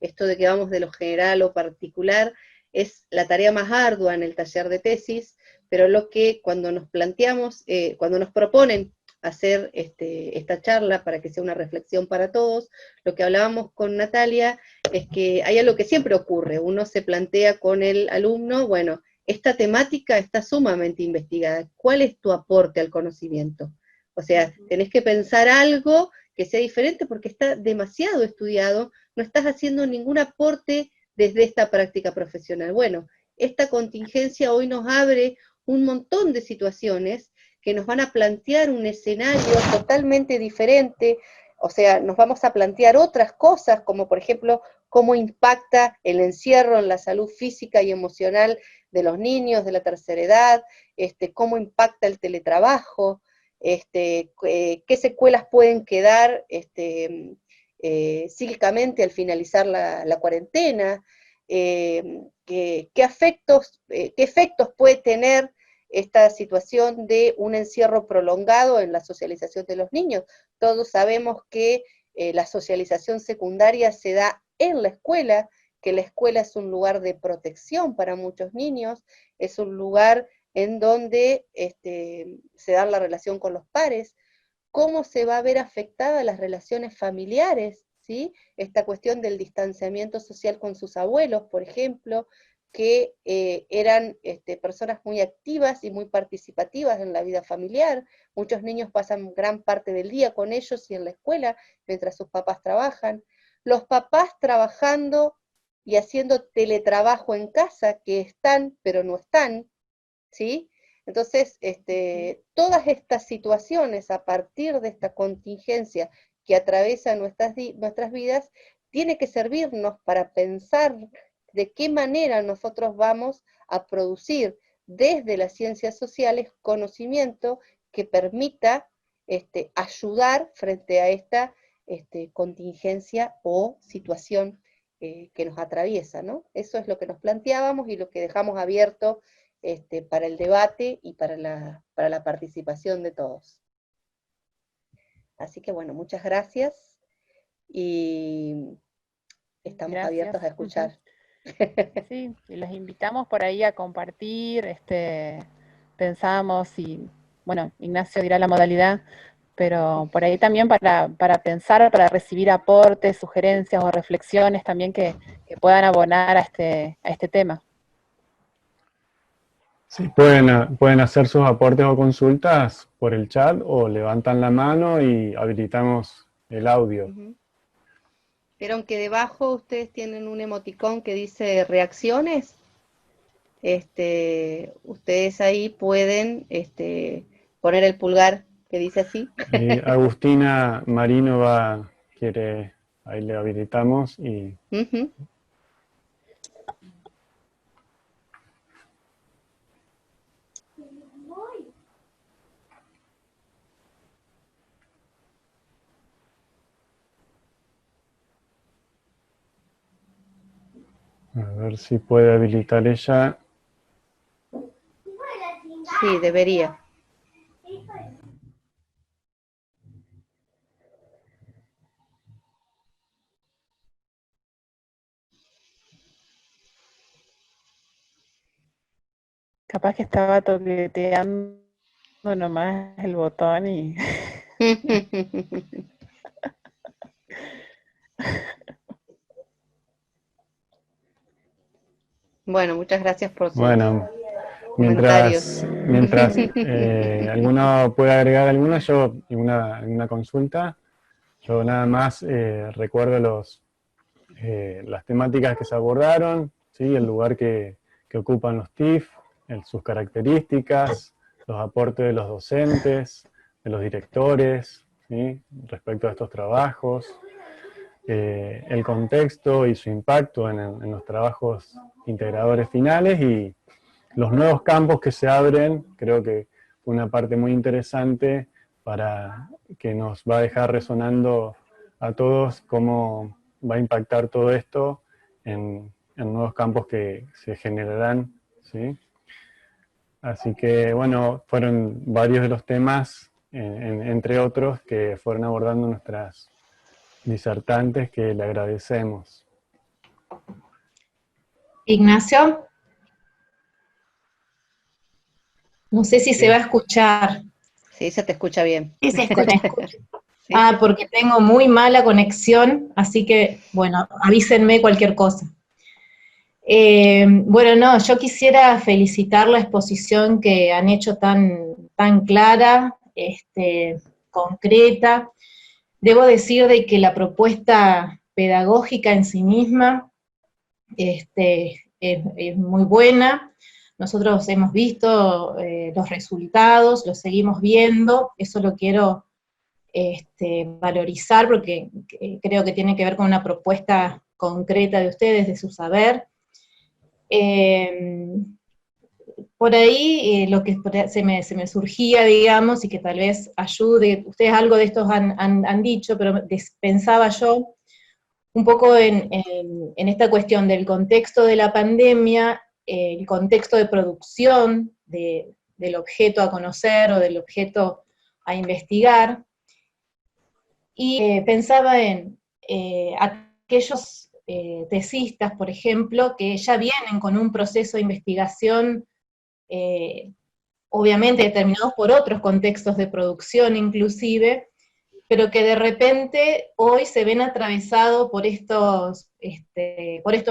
Esto de que vamos de lo general o particular es la tarea más ardua en el taller de tesis, pero lo que cuando nos planteamos, cuando nos proponen hacer esta charla para que sea una reflexión para todos, lo que hablábamos con Natalia es que hay algo que siempre ocurre, uno se plantea con el alumno, bueno, esta temática está sumamente investigada, ¿cuál es tu aporte al conocimiento? O sea, tenés que pensar algo que sea diferente porque está demasiado estudiado, no estás haciendo ningún aporte desde esta práctica profesional. Bueno, esta contingencia hoy nos abre un montón de situaciones que nos van a plantear un escenario totalmente diferente, o sea, nos vamos a plantear otras cosas, como por ejemplo, cómo impacta el encierro en la salud física y emocional de los niños de la tercera edad, cómo impacta el teletrabajo, qué secuelas pueden quedar psíquicamente al finalizar la cuarentena, qué efectos puede tener esta situación de un encierro prolongado en la socialización de los niños. Todos sabemos que la socialización secundaria se da en la escuela, que la escuela es un lugar de protección para muchos niños, es un lugar en donde se da la relación con los pares, cómo se va a ver afectada las relaciones familiares, ¿sí? Esta cuestión del distanciamiento social con sus abuelos, por ejemplo, que eran personas muy activas y muy participativas en la vida familiar. Muchos niños pasan gran parte del día con ellos y en la escuela, mientras sus papás trabajan. Los papás trabajando y haciendo teletrabajo en casa, que están, pero no están, ¿sí? Entonces, todas estas situaciones a partir de esta contingencia que atraviesa nuestras vidas, tiene que servirnos para pensar de qué manera nosotros vamos a producir desde las ciencias sociales conocimiento que permita ayudar frente a esta contingencia o situación que nos atraviesa, ¿no? Eso es lo que nos planteábamos y lo que dejamos abierto para el debate y para la participación de todos. Así que bueno, muchas gracias y estamos abiertos a escuchar. Sí, y los invitamos por ahí a compartir, pensábamos, y bueno, Ignacio dirá la modalidad, pero por ahí también para pensar, para recibir aportes, sugerencias o reflexiones también que puedan abonar a este tema. Sí, pueden hacer sus aportes o consultas por el chat o levantan la mano y habilitamos el audio. Vieron que debajo ustedes tienen un emoticón que dice reacciones. Ustedes ahí pueden poner el pulgar que dice así. Agustina Marino quiere, ahí le habilitamos y... A ver si puede habilitar ella. Sí, debería. Capaz que estaba toqueteando nomás el botón y... Bueno, muchas gracias por sus mientras alguno puede agregar alguna consulta, Yo nada más recuerdo las temáticas que se abordaron, ¿sí? El lugar que ocupan los TIF, sus características, los aportes de los docentes, de los directores, ¿sí? Respecto a estos trabajos, el contexto y su impacto en los trabajos integradores finales y los nuevos campos que se abren. Creo que fue una parte muy interesante para que nos va a dejar resonando a todos cómo va a impactar todo esto en nuevos campos que se generarán, ¿sí? Así que, bueno, fueron varios de los temas, entre otros, que fueron abordando nuestras disertantes, que le agradecemos. Ignacio, no sé si se va a escuchar. Sí, se te escucha bien. Sí, se escucha. Sí. Ah, porque tengo muy mala conexión, así que, bueno, avísenme cualquier cosa. Bueno, no, yo quisiera felicitar la exposición que han hecho tan clara, concreta. Debo decir de que la pedagógica en sí misma es muy buena. Nosotros hemos visto los resultados, los seguimos viendo, eso lo quiero valorizar porque creo que tiene que ver con una propuesta concreta de ustedes, de su saber. Por ahí lo que se me surgía, digamos, y que tal vez ayude, ustedes algo de estos han dicho, pero pensaba yo un poco en esta cuestión del contexto de la pandemia, el contexto de producción del objeto a conocer o del objeto a investigar, y pensaba en aquellos tesistas, por ejemplo, que ya vienen con un proceso de investigación obviamente determinados por otros contextos de producción inclusive, pero que de repente hoy se ven atravesados por estos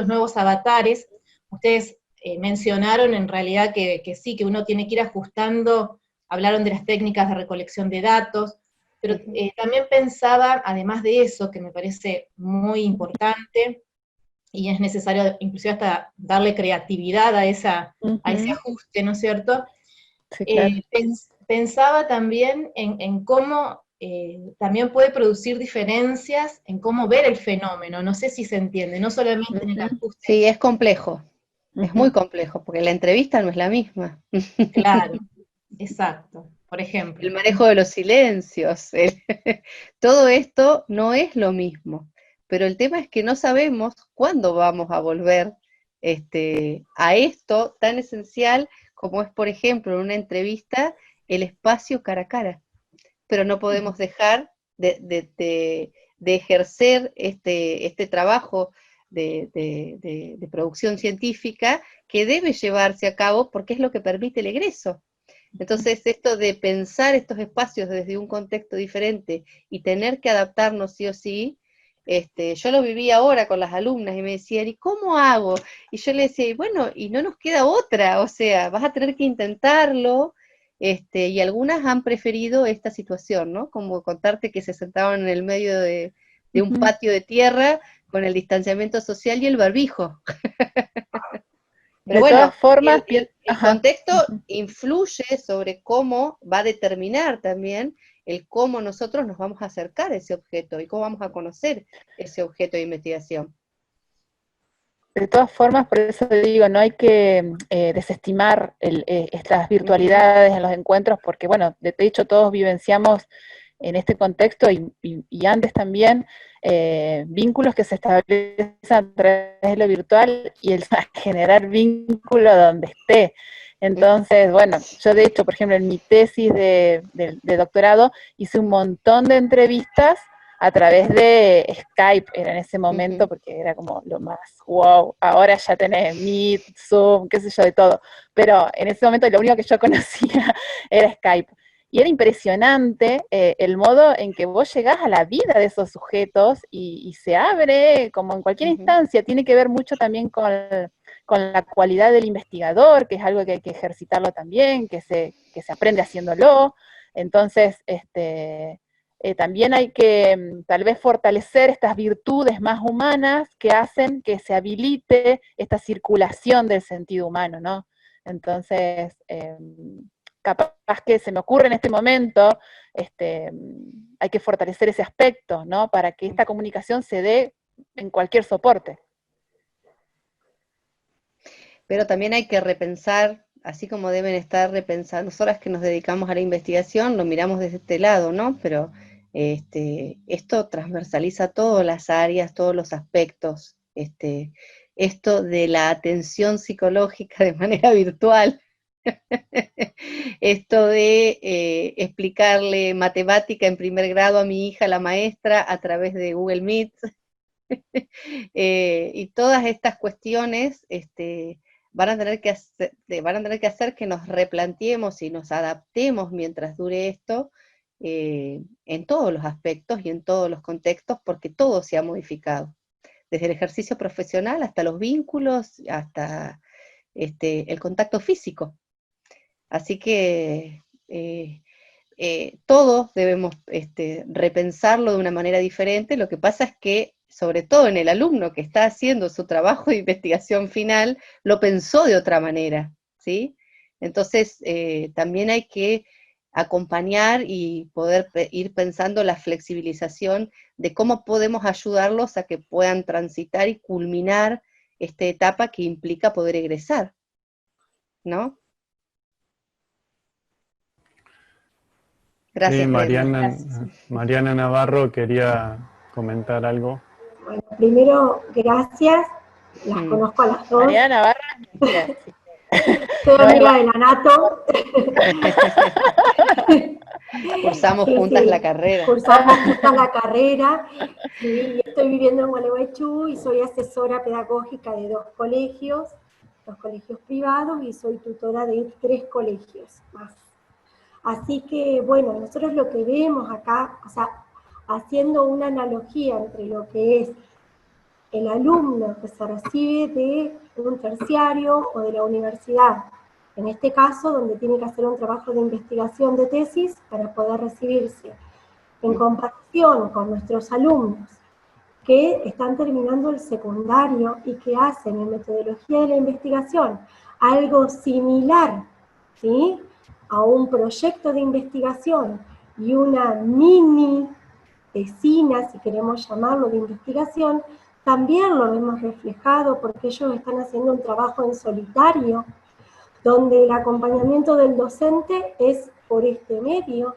nuevos avatares. Ustedes mencionaron en realidad que sí, que uno tiene que ir ajustando, hablaron de las técnicas de recolección de datos, pero también pensaba, además de eso, que me parece muy importante, y es necesario inclusive hasta darle creatividad a ese ajuste, ¿no es cierto? Sí, claro. Pensaba también en cómo también puede producir diferencias en cómo ver el fenómeno, no sé si se entiende, no solamente en el ajuste. Sí, es complejo, es muy complejo, porque la entrevista no es la misma. Claro, exacto, por ejemplo. El manejo de los silencios, todo esto no es lo mismo, pero el tema es que no sabemos cuándo vamos a volver a esto tan esencial como es, por ejemplo, en una entrevista, el espacio cara a cara, pero no podemos dejar de ejercer este trabajo de producción científica que debe llevarse a cabo porque es lo que permite el egreso. Entonces, esto de pensar estos espacios desde un contexto diferente y tener que adaptarnos sí o sí, yo lo viví ahora con las alumnas y me decían, ¿y cómo hago? Y yo le decía, y bueno, y no nos queda otra, o sea, vas a tener que intentarlo, y algunas han preferido esta situación, ¿no? Como contarte que se sentaban en el medio de un patio de tierra con el distanciamiento social y el barbijo. Pero de bueno, todas formas, el contexto influye sobre cómo va a determinar también el cómo nosotros nos vamos a acercar a ese objeto y cómo vamos a conocer ese objeto de investigación. De todas formas, por eso digo, no hay que desestimar estas virtualidades en los encuentros, porque bueno, de hecho todos vivenciamos en este contexto y antes también vínculos que se establecen a través de lo virtual y el generar vínculo donde esté. Entonces, bueno, yo de hecho, por ejemplo, en mi tesis de doctorado hice un montón de entrevistas a través de Skype, era en ese momento, porque era como lo más wow, ahora ya tenés Meet, Zoom, qué sé yo, de todo, pero en ese momento lo único que yo conocía era Skype. Y era impresionante el modo en que vos llegás a la vida de esos sujetos y se abre, como en cualquier instancia, tiene que ver mucho también con la cualidad del investigador, que es algo que hay que ejercitarlo también, que se aprende haciéndolo. Entonces, también hay que tal vez fortalecer estas virtudes más humanas que hacen que se habilite esta circulación del sentido humano, ¿no? Entonces, capaz que se me ocurre en este momento, hay que fortalecer ese aspecto, ¿no? Para que esta comunicación se dé en cualquier soporte. Pero también hay que repensar, así como deben estar repensando, nosotras que nos dedicamos a la investigación, lo miramos desde este lado, ¿no? Pero esto transversaliza todas las áreas, todos los aspectos, esto de la atención psicológica de manera virtual, esto de explicarle matemática en primer grado a mi hija, la maestra, a través de Google Meet, y todas estas cuestiones van a tener que hacer que nos replanteemos y nos adaptemos mientras dure esto, en todos los aspectos y en todos los contextos, porque todo se ha modificado, desde el ejercicio profesional hasta los vínculos, hasta el contacto físico. Así que todos debemos repensarlo de una manera diferente. Lo que pasa es que, sobre todo en el alumno que está haciendo su trabajo de investigación final, lo pensó de otra manera, ¿sí? Entonces, también hay que acompañar y poder ir pensando la flexibilización de cómo podemos ayudarlos a que puedan transitar y culminar esta etapa que implica poder egresar, ¿no? Gracias, Sí, Gracias. Mariana Navarro quería comentar algo. Bueno, primero, gracias. Las conozco a las dos. Mariana Navarra, sí. Soy amiga de la Nato. Cursamos juntas la carrera. Cursamos juntas la carrera. Sí, estoy viviendo en Gualeguaychú y soy asesora pedagógica de dos colegios privados, y soy tutora de 3 colegios más. Así que, bueno, nosotros lo que vemos acá, o sea, haciendo una analogía entre lo que es el alumno que se recibe de un terciario o de la universidad, en este caso donde tiene que hacer un trabajo de investigación de tesis para poder recibirse, en comparación con nuestros alumnos que están terminando el secundario y que hacen en metodología de la investigación algo similar, ¿sí?, a un proyecto de investigación y una mini tesina, si queremos llamarlo, de investigación, también lo vemos reflejado porque ellos están haciendo un trabajo en solitario, donde el acompañamiento del docente es por este medio,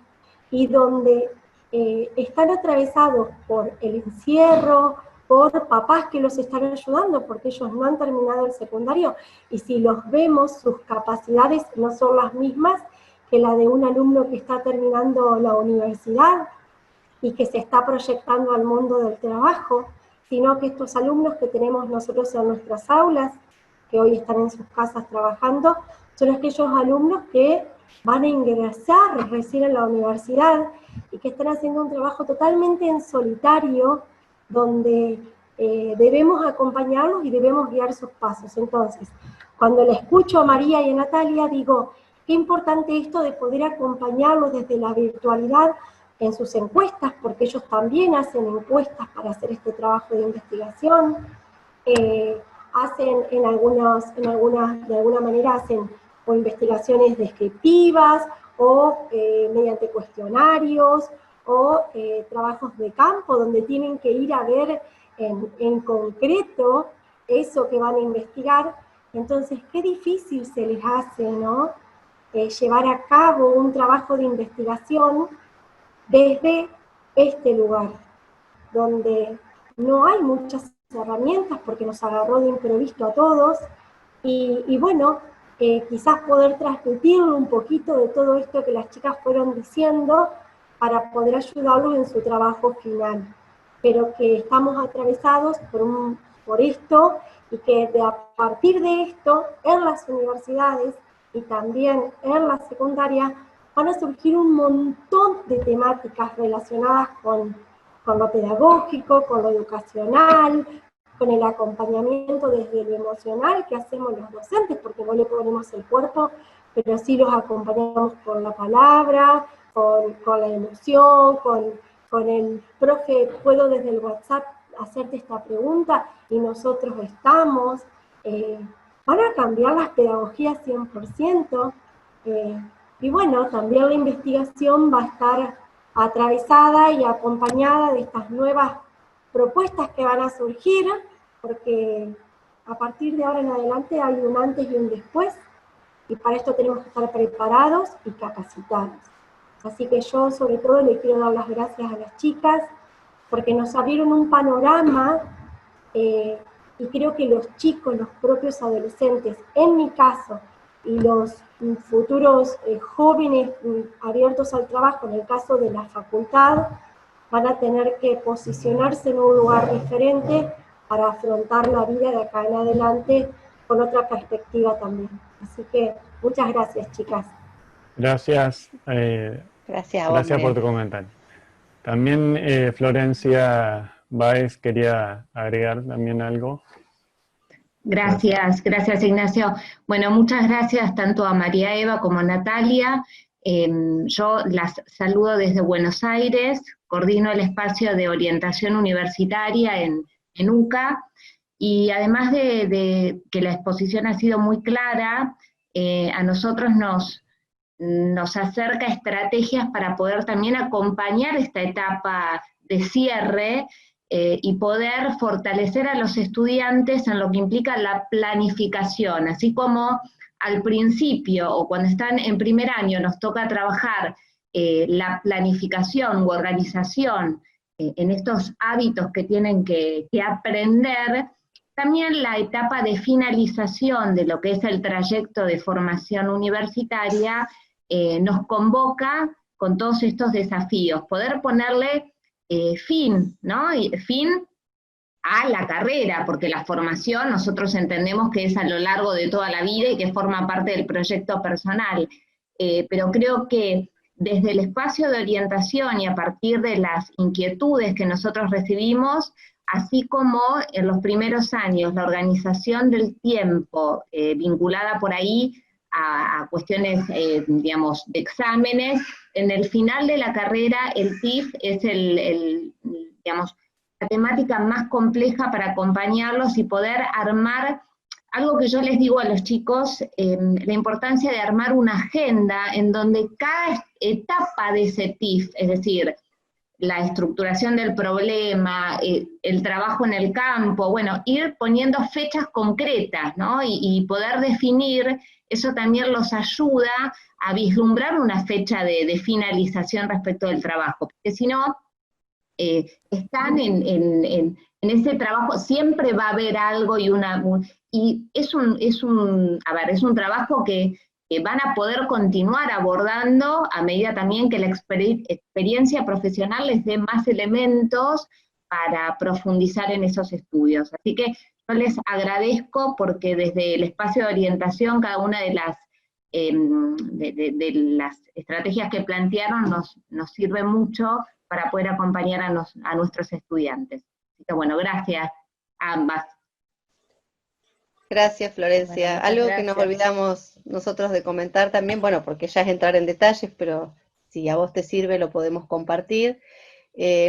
y donde están atravesados por el encierro, por papás que los están ayudando porque ellos no han terminado el secundario, y si los vemos, sus capacidades no son las mismas que la de un alumno que está terminando la universidad y que se está proyectando al mundo del trabajo, sino que estos alumnos que tenemos nosotros en nuestras aulas, que hoy están en sus casas trabajando, son aquellos alumnos que van a ingresar recién en la universidad y que están haciendo un trabajo totalmente en solitario, donde debemos acompañarlos y debemos guiar sus pasos. Entonces, cuando le escucho a María y a Natalia, digo, qué importante esto de poder acompañarlos desde la virtualidad en sus encuestas, porque ellos también hacen encuestas para hacer este trabajo de investigación, hacen de alguna manera hacen o investigaciones descriptivas, o mediante cuestionarios, o trabajos de campo, donde tienen que ir a ver en concreto eso que van a investigar. Entonces, qué difícil se les hace, ¿no?, llevar a cabo un trabajo de investigación desde este lugar, donde no hay muchas herramientas porque nos agarró de imprevisto a todos, y bueno, quizás poder transmitirle un poquito de todo esto que las chicas fueron diciendo para poder ayudarlos en su trabajo final, pero que estamos atravesados por esto, y que a partir de esto, en las universidades y también en la secundaria, van a surgir un montón de temáticas relacionadas con lo pedagógico, con lo educacional, con el acompañamiento desde lo emocional que hacemos los docentes, porque no le ponemos el cuerpo, pero sí los acompañamos con la palabra, con la emoción, con con el profe, puedo desde el WhatsApp hacerte esta pregunta y nosotros estamos. Van a cambiar las pedagogías 100%, y bueno, también la investigación va a estar atravesada y acompañada de estas nuevas propuestas que van a surgir, porque a partir de ahora en adelante hay un antes y un después, y para esto tenemos que estar preparados y capacitados. Así que yo sobre todo le quiero dar las gracias a las chicas, porque nos abrieron un panorama, y creo que los chicos, los propios adolescentes, en mi caso, y los futuros jóvenes abiertos al trabajo, en el caso de la facultad, van a tener que posicionarse en un lugar diferente para afrontar la vida de acá en adelante con otra perspectiva también. Así que muchas gracias, chicas. Gracias, Gracias a vos, gracias por Mariana. tu comentario. También Florencia Báez quería agregar también algo. Gracias Ignacio. Bueno, muchas gracias tanto a María Eva como a Natalia. Yo las saludo desde Buenos Aires, coordino el espacio de orientación universitaria en UCA, y además de que la exposición ha sido muy clara, a nosotros nos acerca estrategias para poder también acompañar esta etapa de cierre, y poder fortalecer a los estudiantes en lo que implica la planificación, así como al principio o cuando están en primer año nos toca trabajar la planificación u organización en estos hábitos que tienen que aprender. También la etapa de finalización de lo que es el trayecto de formación universitaria nos convoca con todos estos desafíos, poder ponerle fin, ¿no? Fin a la carrera, porque la formación nosotros entendemos que es a lo largo de toda la vida y que forma parte del proyecto personal, pero creo que desde el espacio de orientación y a partir de las inquietudes que nosotros recibimos, así como en los primeros años la organización del tiempo vinculada por ahí a cuestiones, digamos, de exámenes, en el final de la carrera el TIF es digamos, la temática más compleja para acompañarlos y poder armar, algo que yo les digo a los chicos, la importancia de armar una agenda en donde cada etapa de ese TIF, es decir, la estructuración del problema, el trabajo en el campo, bueno, ir poniendo fechas concretas, ¿no? Y poder definir, eso también los ayuda a vislumbrar una fecha de finalización respecto del trabajo, porque si no, están en ese trabajo, siempre va a haber algo y es un trabajo que van a poder continuar abordando a medida también que la experiencia profesional les dé más elementos para profundizar en esos estudios. Así que yo les agradezco porque desde el espacio de orientación cada una de las estrategias que plantearon nos sirve mucho para poder acompañar a nuestros estudiantes. Así que bueno, gracias a ambas. Gracias, Florencia. Bueno, Algo gracias. que nos olvidamos nosotros de comentar también, bueno, porque ya es entrar en detalles, pero si a vos te sirve lo podemos compartir.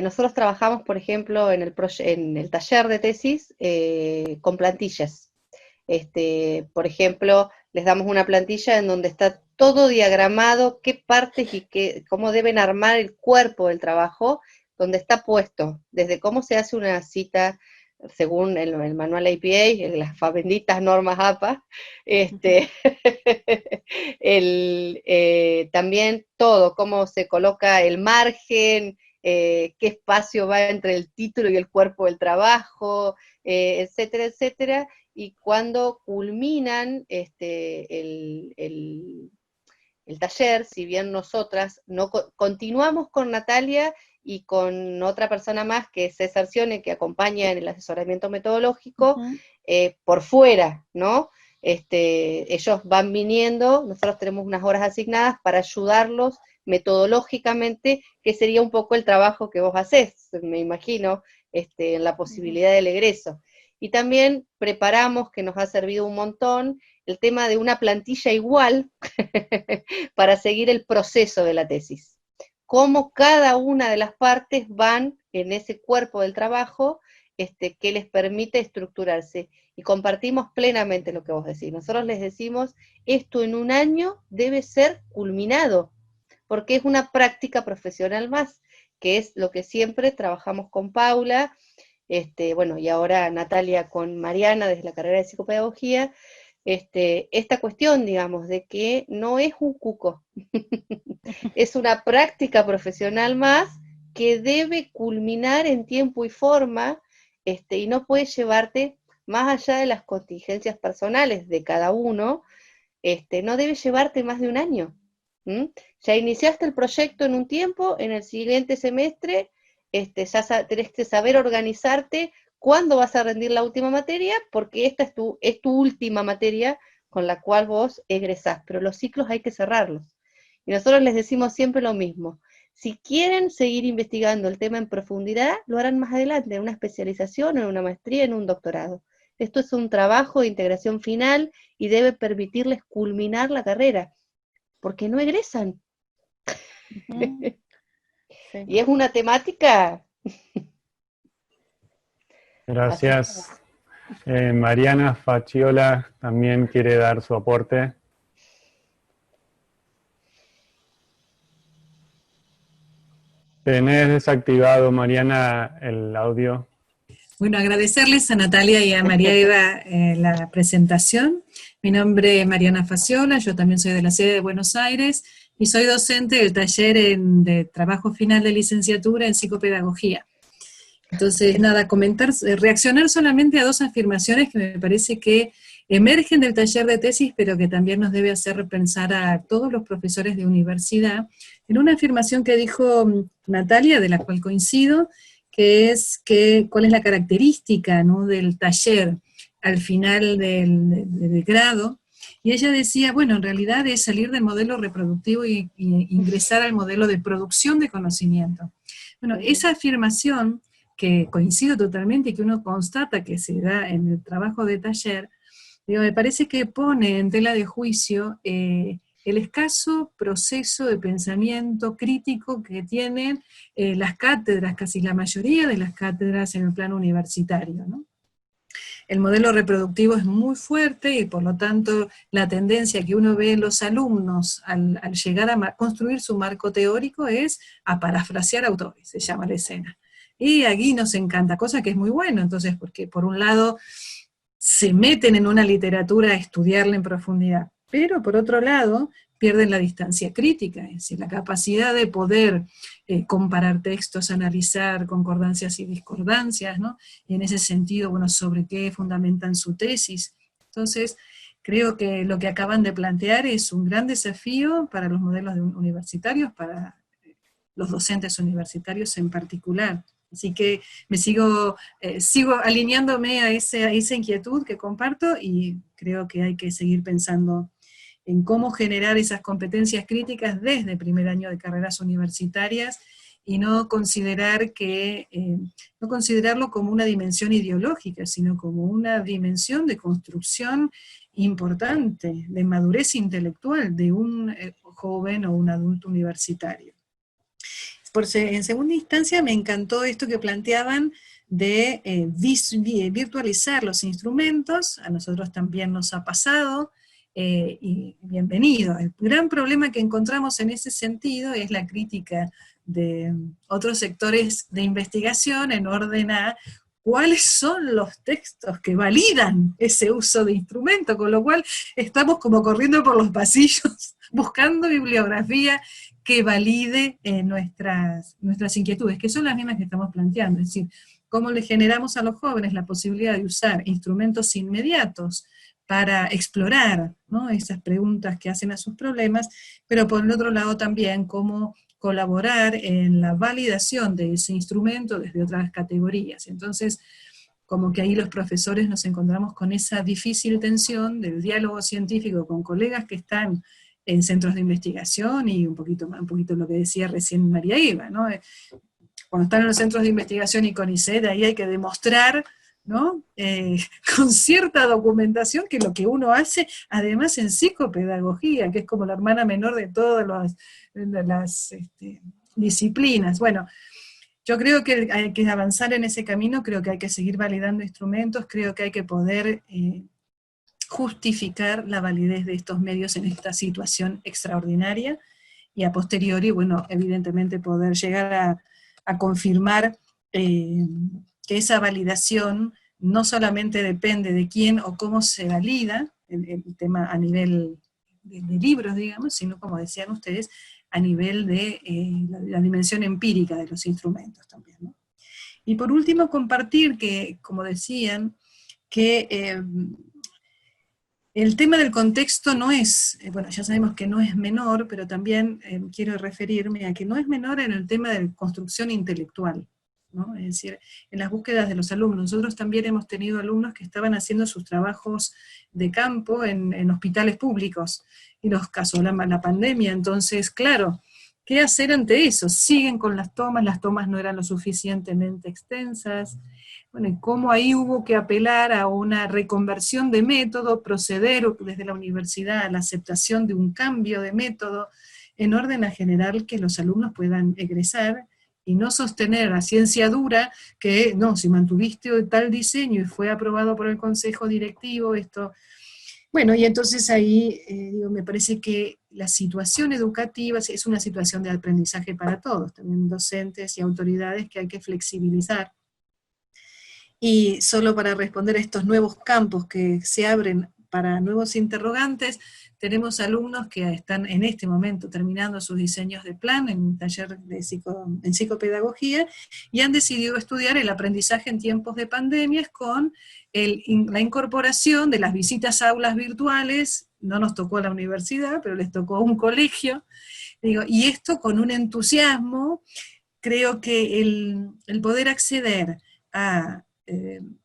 Nosotros trabajamos, por ejemplo, en el taller de tesis con plantillas. Por ejemplo, les damos una plantilla en donde está todo diagramado, qué partes y cómo deben armar el cuerpo del trabajo, donde está puesto, desde cómo se hace una cita según el manual APA, las benditas normas APA, también todo, cómo se coloca el margen, qué espacio va entre el título y el cuerpo del trabajo, etcétera, etcétera, y cuando culminan el taller, si bien nosotras no continuamos con Natalia y con otra persona más que es César Cione, que acompaña en el asesoramiento metodológico, por fuera, ¿no? Ellos van viniendo, nosotros tenemos unas horas asignadas para ayudarlos metodológicamente, que sería un poco el trabajo que vos hacés, me imagino, en la posibilidad del egreso. Y también preparamos, que nos ha servido un montón, el tema de una plantilla igual para seguir el proceso de la tesis. cómo cada una de las partes van en ese cuerpo del trabajo que les permite estructurarse. Y compartimos plenamente lo que vos decís. Nosotros les decimos, esto en un año debe ser culminado, porque es una práctica profesional más, que es lo que siempre trabajamos con Paula, bueno, y ahora Natalia con Mariana desde la carrera de psicopedagogía, esta cuestión, digamos, de que no es un cuco, es una práctica profesional más que debe culminar en tiempo y forma, y no puede llevarte, más allá de las contingencias personales de cada uno, no debe llevarte más de un año. Ya iniciaste el proyecto en un tiempo, en el siguiente semestre, ya tenés que saber organizarte cuándo vas a rendir la última materia, porque esta es tu última materia con la cual vos egresás, pero los ciclos hay que cerrarlos. Y nosotros les decimos siempre lo mismo, si quieren seguir investigando el tema en profundidad, lo harán más adelante, en una especialización, en una maestría, en un doctorado. Esto es un trabajo de integración final y debe permitirles culminar la carrera, porque no egresan. Sí. Y es una temática... Gracias. Mariana Faciola también quiere dar su aporte. Tenés desactivado, Mariana, el audio. Bueno, agradecerles a Natalia y a María Eva la presentación. Mi nombre es Mariana Faciola, yo también soy de la sede de Buenos Aires y soy docente del taller de trabajo final de licenciatura en psicopedagogía. Entonces, nada, reaccionar solamente a dos afirmaciones que me parece que emergen del taller de tesis, pero que también nos debe hacer repensar a todos los profesores de universidad, en una afirmación que dijo Natalia, de la cual coincido, que es cuál es la característica, ¿no?, del taller al final del grado, y ella decía, bueno, en realidad es salir del modelo reproductivo y ingresar al modelo de producción de conocimiento. Bueno, esa afirmación, que coincido totalmente y que uno constata que se da en el trabajo de taller, digo, me parece que pone en tela de juicio el escaso proceso de pensamiento crítico que tienen las cátedras, casi la mayoría de las cátedras en el plano universitario, ¿no? El modelo reproductivo es muy fuerte y por lo tanto la tendencia que uno ve en los alumnos al llegar a construir su marco teórico es a parafrasear autores, se llama la escena. Y aquí nos encanta, cosa que es muy bueno, entonces, porque por un lado se meten en una literatura a estudiarla en profundidad, pero por otro lado pierden la distancia crítica, es decir, la capacidad de poder comparar textos, analizar concordancias y discordancias, ¿no? Y en ese sentido, bueno, sobre qué fundamentan su tesis. Entonces, creo que lo que acaban de plantear es un gran desafío para los modelos universitarios, para los docentes universitarios en particular. Así que me sigo alineándome a esa inquietud que comparto y creo que hay que seguir pensando en cómo generar esas competencias críticas desde el primer año de carreras universitarias y no considerarlo como una dimensión ideológica, sino como una dimensión de construcción importante, de madurez intelectual de un joven o un adulto universitario. En segunda instancia me encantó esto que planteaban de virtualizar los instrumentos, a nosotros también nos ha pasado, y bienvenido. El gran problema que encontramos en ese sentido es la crítica de otros sectores de investigación en orden a cuáles son los textos que validan ese uso de instrumento, con lo cual estamos como corriendo por los pasillos buscando bibliografía que valide nuestras inquietudes, que son las mismas que estamos planteando, es decir, cómo le generamos a los jóvenes la posibilidad de usar instrumentos inmediatos para explorar, ¿no?, esas preguntas que hacen a sus problemas, pero por el otro lado también cómo colaborar en la validación de ese instrumento desde otras categorías. Entonces, como que ahí los profesores nos encontramos con esa difícil tensión del diálogo científico con colegas que están en centros de investigación, y un poquito lo que decía recién María Eva, ¿no? Cuando están en los centros de investigación y CONICET, ahí hay que demostrar, ¿no?, con cierta documentación que lo que uno hace, además en psicopedagogía, que es como la hermana menor de todas las disciplinas. Bueno, yo creo que hay que avanzar en ese camino, creo que hay que seguir validando instrumentos, creo que hay que poder justificar la validez de estos medios en esta situación extraordinaria, y a posteriori, bueno, evidentemente poder llegar a confirmar que esa validación no solamente depende de quién o cómo se valida el tema a nivel de libros, digamos, sino, como decían ustedes, a nivel de la dimensión empírica de los instrumentos también, ¿no? Y por último, compartir que, como decían, que el tema del contexto no es, bueno, ya sabemos que no es menor, pero también quiero referirme a que no es menor en el tema de construcción intelectual, ¿no? Es decir, en las búsquedas de los alumnos. Nosotros también hemos tenido alumnos que estaban haciendo sus trabajos de campo en hospitales públicos, y los casos de la pandemia. Entonces, claro, ¿qué hacer ante eso? Siguen con las tomas no eran lo suficientemente extensas. Bueno, y cómo ahí hubo que apelar a una reconversión de método, proceder desde la universidad a la aceptación de un cambio de método, en orden a generar que los alumnos puedan egresar, y no sostener a ciencia dura que, no, si mantuviste tal diseño y fue aprobado por el consejo directivo, esto... Bueno, y entonces ahí me parece que la situación educativa es una situación de aprendizaje para todos, también docentes y autoridades, que hay que flexibilizar. Y solo para responder a estos nuevos campos que se abren para nuevos interrogantes, tenemos alumnos que están en este momento terminando sus diseños de plan en un taller en psicopedagogía, y han decidido estudiar el aprendizaje en tiempos de pandemias con la incorporación de las visitas a aulas virtuales. No nos tocó a la universidad, pero les tocó a un colegio, y esto con un entusiasmo. Creo que el poder acceder a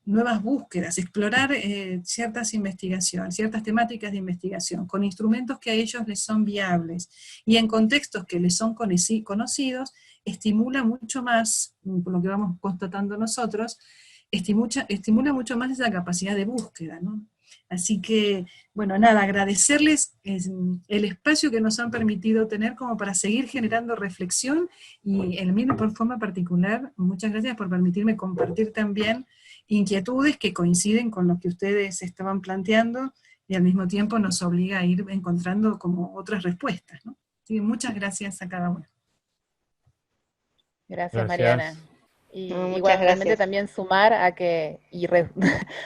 nuevas búsquedas, explorar ciertas investigaciones, ciertas temáticas de investigación, con instrumentos que a ellos les son viables, y en contextos que les son conocidos, estimula mucho más, por lo que vamos constatando nosotros, estimula mucho más esa capacidad de búsqueda, ¿no? Así que, bueno, nada, agradecerles el espacio que nos han permitido tener como para seguir generando reflexión, y en mí por forma particular, muchas gracias por permitirme compartir también inquietudes que coinciden con lo que ustedes estaban planteando, y al mismo tiempo nos obliga a ir encontrando como otras respuestas, ¿no? Así que muchas gracias a cada uno. Gracias, Mariana. Y muchas igualmente gracias. también sumar a que,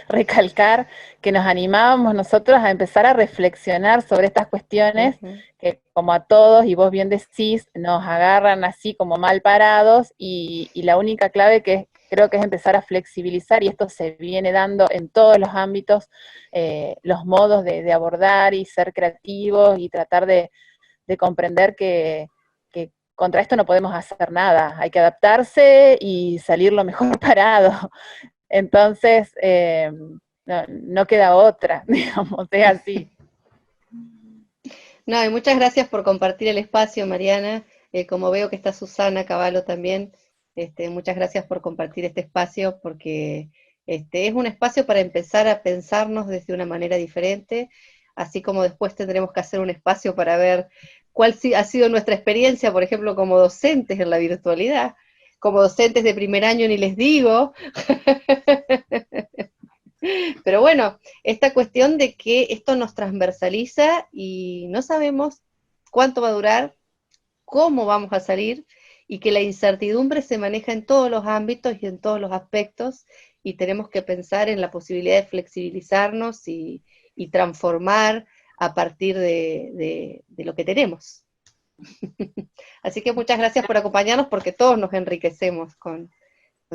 recalcar que nos animábamos nosotros a empezar a reflexionar sobre estas cuestiones, que como a todos, y vos bien decís, nos agarran así como mal parados, y la única clave que creo que es empezar a flexibilizar, y esto se viene dando en todos los ámbitos, los modos de abordar y ser creativos, y tratar de comprender que contra esto no podemos hacer nada, hay que adaptarse y salir lo mejor parado. Entonces, no queda otra, digamos, es así. No, y muchas gracias por compartir el espacio, Mariana. Como veo que está Susana Cavallo también, muchas gracias por compartir este espacio, porque es un espacio para empezar a pensarnos desde una manera diferente, así como después tendremos que hacer un espacio para ver cuál ha sido nuestra experiencia, por ejemplo, como docentes en la virtualidad. Como docentes de primer año ni les digo. Pero bueno, esta cuestión de que esto nos transversaliza y no sabemos cuánto va a durar, cómo vamos a salir, y que la incertidumbre se maneja en todos los ámbitos y en todos los aspectos, y tenemos que pensar en la posibilidad de flexibilizarnos y transformar a partir de lo que tenemos. Así que muchas gracias por acompañarnos, porque todos nos enriquecemos con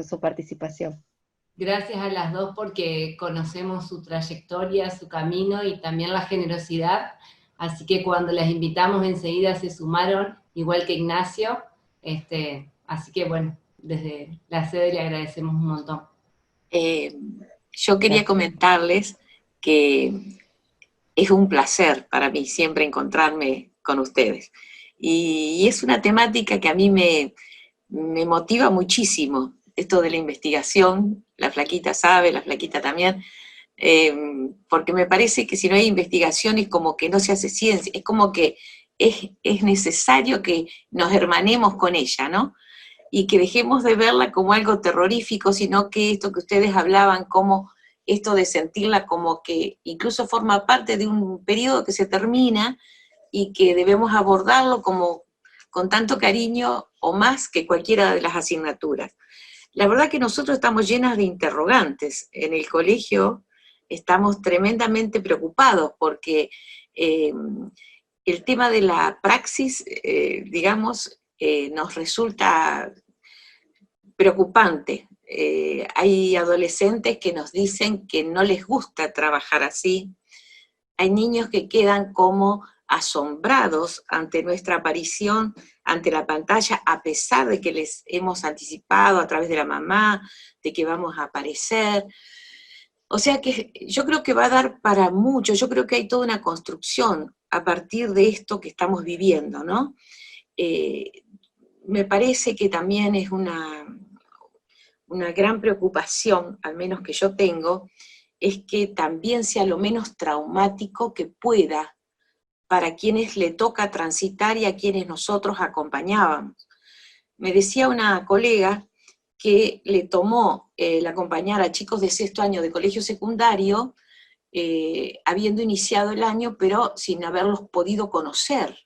su participación. Gracias a las dos, porque conocemos su trayectoria, su camino y también la generosidad, así que cuando las invitamos enseguida se sumaron, igual que Ignacio, así que bueno, desde la sede le agradecemos un montón. Yo quería comentarles que es un placer para mí siempre encontrarme con ustedes. Y es una temática que a mí me motiva muchísimo, esto de la investigación. La flaquita sabe, la flaquita también, porque me parece que si no hay investigación es como que no se hace ciencia, es como que es necesario que nos hermanemos con ella, ¿no? Y que dejemos de verla como algo terrorífico, sino que esto que ustedes hablaban, como esto de sentirla como que incluso forma parte de un periodo que se termina y que debemos abordarlo como con tanto cariño o más que cualquiera de las asignaturas. La verdad que nosotros estamos llenas de interrogantes. En el colegio estamos tremendamente preocupados porque el tema de la praxis, digamos, nos resulta preocupante. Hay adolescentes que nos dicen que no les gusta trabajar así. Hay niños que quedan como asombrados ante nuestra aparición ante la pantalla, a pesar de que les hemos anticipado a través de la mamá, de que vamos a aparecer. O sea que yo creo que va a dar para mucho, yo creo que hay toda una construcción a partir de esto que estamos viviendo, ¿no? Me parece que también es una gran preocupación, al menos que yo tengo, es que también sea lo menos traumático que pueda para quienes le toca transitar y a quienes nosotros acompañábamos. Me decía una colega que le tomó el acompañar a chicos de 6º año de colegio secundario, habiendo iniciado el año, pero sin haberlos podido conocer.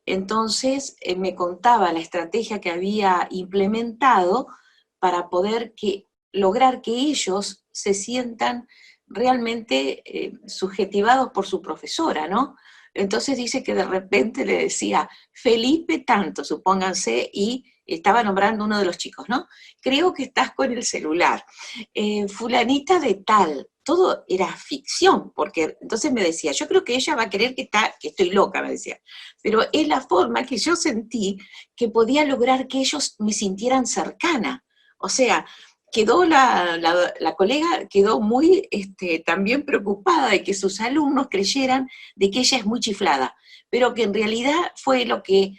Entonces me contaba la estrategia que había implementado para poder lograr que ellos se sientan realmente subjetivados por su profesora, ¿no? Entonces dice que de repente le decía, Felipe tanto, supónganse, y estaba nombrando uno de los chicos, ¿no? Creo que estás con el celular. Fulanita de tal. Todo era ficción, porque entonces me decía, yo creo que ella va a creer que estoy loca, me decía. Pero es la forma que yo sentí que podía lograr que ellos me sintieran cercana. O sea, quedó la colega quedó muy también preocupada de que sus alumnos creyeran de que ella es muy chiflada, pero que en realidad fue lo que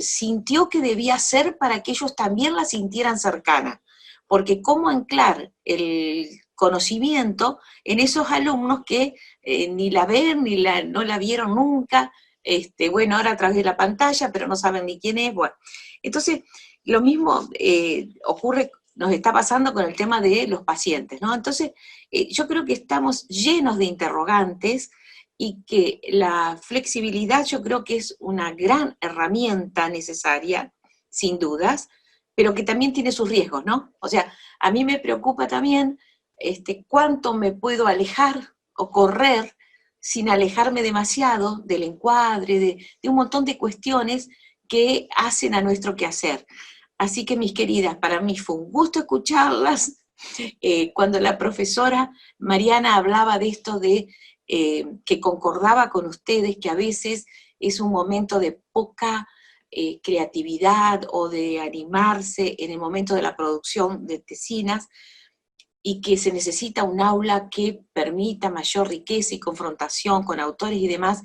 sintió que debía hacer para que ellos también la sintieran cercana. Porque cómo anclar el conocimiento en esos alumnos que ni la ven, no la vieron nunca, bueno, ahora a través de la pantalla, pero no saben ni quién es, bueno. Entonces, lo mismo nos está pasando con el tema de los pacientes, ¿no? Entonces, yo creo que estamos llenos de interrogantes y que la flexibilidad yo creo que es una gran herramienta necesaria, sin dudas, pero que también tiene sus riesgos, ¿no? O sea, a mí me preocupa también cuánto me puedo alejar o correr sin alejarme demasiado del encuadre, de un montón de cuestiones que hacen a nuestro quehacer. Así que, mis queridas, para mí fue un gusto escucharlas. Cuando la profesora Mariana hablaba de esto que concordaba con ustedes, que a veces es un momento de poca creatividad o de animarse en el momento de la producción de tesinas, y que se necesita un aula que permita mayor riqueza y confrontación con autores y demás.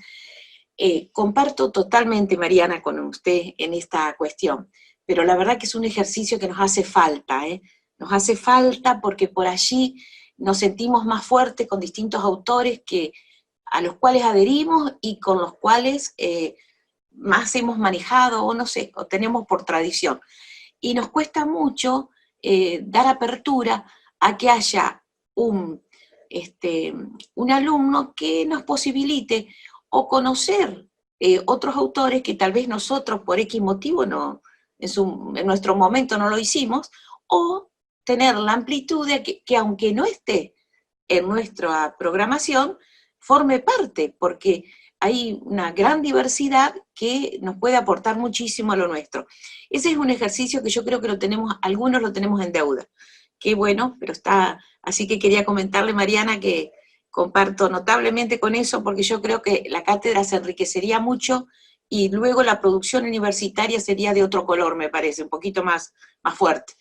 Comparto totalmente, Mariana, con usted en esta cuestión, pero la verdad que es un ejercicio que nos hace falta, nos hace falta porque por allí nos sentimos más fuertes con distintos autores a los cuales adherimos y con los cuales más hemos manejado, o no sé, o tenemos por tradición. Y nos cuesta mucho dar apertura a que haya un alumno que nos posibilite o conocer otros autores que tal vez nosotros por X motivo en nuestro momento no lo hicimos, o tener la amplitud de que aunque no esté en nuestra programación, forme parte, porque hay una gran diversidad que nos puede aportar muchísimo a lo nuestro. Ese es un ejercicio que yo creo que algunos lo tenemos en deuda. Qué bueno, pero está, así que quería comentarle, Mariana, que comparto notablemente con eso, porque yo creo que la cátedra se enriquecería mucho y luego la producción universitaria sería de otro color, me parece, un poquito más fuerte.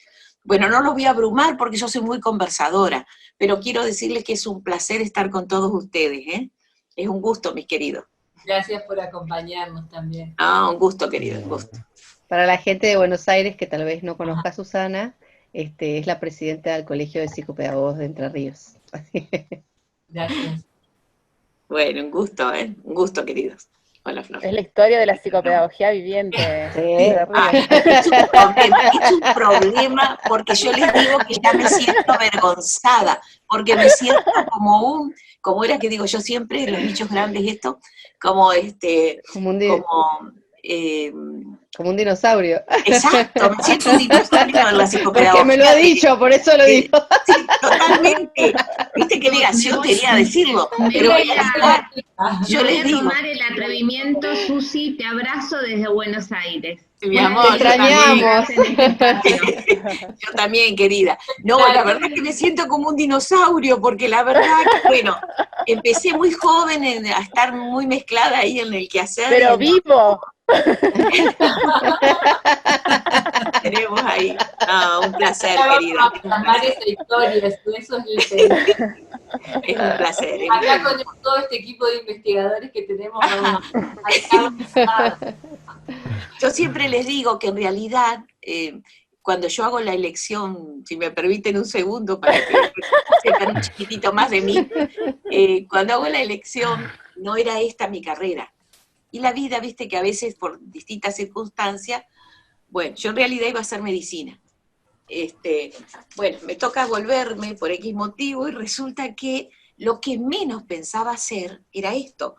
Bueno, no los voy a abrumar porque yo soy muy conversadora, pero quiero decirles que es un placer estar con todos ustedes, ¿eh? Es un gusto, mis queridos. Gracias por acompañarnos también. Un gusto, querido, un gusto. Para la gente de Buenos Aires que tal vez no conozca a Susana, es la presidenta del Colegio de Psicopedagogos de Entre Ríos. Gracias. Bueno, un gusto, un gusto, queridos. Hola, Flor. Es la historia de la psicopedagogía viviente. Sí. Es un problema porque yo les digo que ya me siento avergonzada, porque me siento como era que digo yo siempre, los bichos grandes esto, como como un dinosaurio. Exacto, me siento un dinosaurio en la psicopedagogía. Porque me lo ha dicho, por eso lo digo. Sí, totalmente. Viste qué negación quería decirlo, pero yo les digo. Tomar el atrevimiento, Susi, te abrazo desde Buenos Aires. Mi amor, te extrañamos. Yo también, querida. No, la verdad que me siento como un dinosaurio, porque la verdad que, bueno, empecé muy joven a estar muy mezclada ahí en el quehacer. Pero vivo. Tenemos ahí. Un placer, querida. Amar esa historia, eso es Es un placer. Acá con todo este equipo de investigadores que tenemos, vamos a Yo siempre les digo que en realidad, cuando yo hago la elección, si me permiten un segundo para que sepan un chiquitito más de mí, cuando hago la elección no era esta mi carrera. Y la vida, viste que a veces por distintas circunstancias, bueno, yo en realidad iba a hacer medicina. Bueno, me toca volverme por X motivo y resulta que lo que menos pensaba hacer era esto.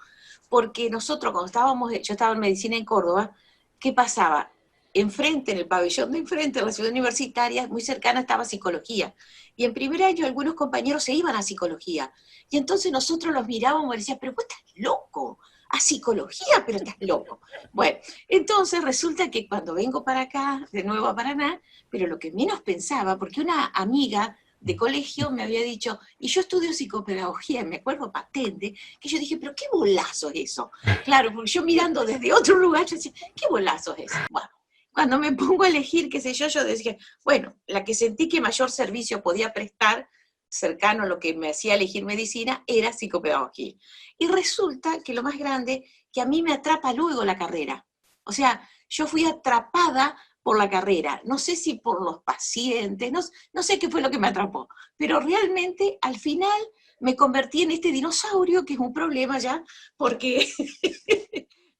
Porque nosotros cuando yo estaba en medicina en Córdoba, ¿qué pasaba? Enfrente, en el pabellón de enfrente, en la ciudad universitaria, muy cercana estaba psicología. Y en primer año algunos compañeros se iban a psicología. Y entonces nosotros los mirábamos y decíamos, pero vos estás loco, a psicología, pero estás loco. Bueno, entonces resulta que cuando vengo para acá, de nuevo a Paraná, pero lo que menos pensaba, porque una amiga de colegio me había dicho, y yo estudio psicopedagogía, y me acuerdo patente, que yo dije, pero qué bolazo es eso. Claro, porque yo mirando desde otro lugar, yo decía, qué bolazo es eso. Bueno, cuando me pongo a elegir, qué sé yo decía, bueno, la que sentí que mayor servicio podía prestar, cercano a lo que me hacía elegir medicina, era psicopedagogía. Y resulta que lo más grande, que a mí me atrapa luego la carrera. O sea, yo fui atrapada por la carrera, no sé si por los pacientes, no sé qué fue lo que me atrapó, pero realmente al final me convertí en este dinosaurio, que es un problema ya, porque...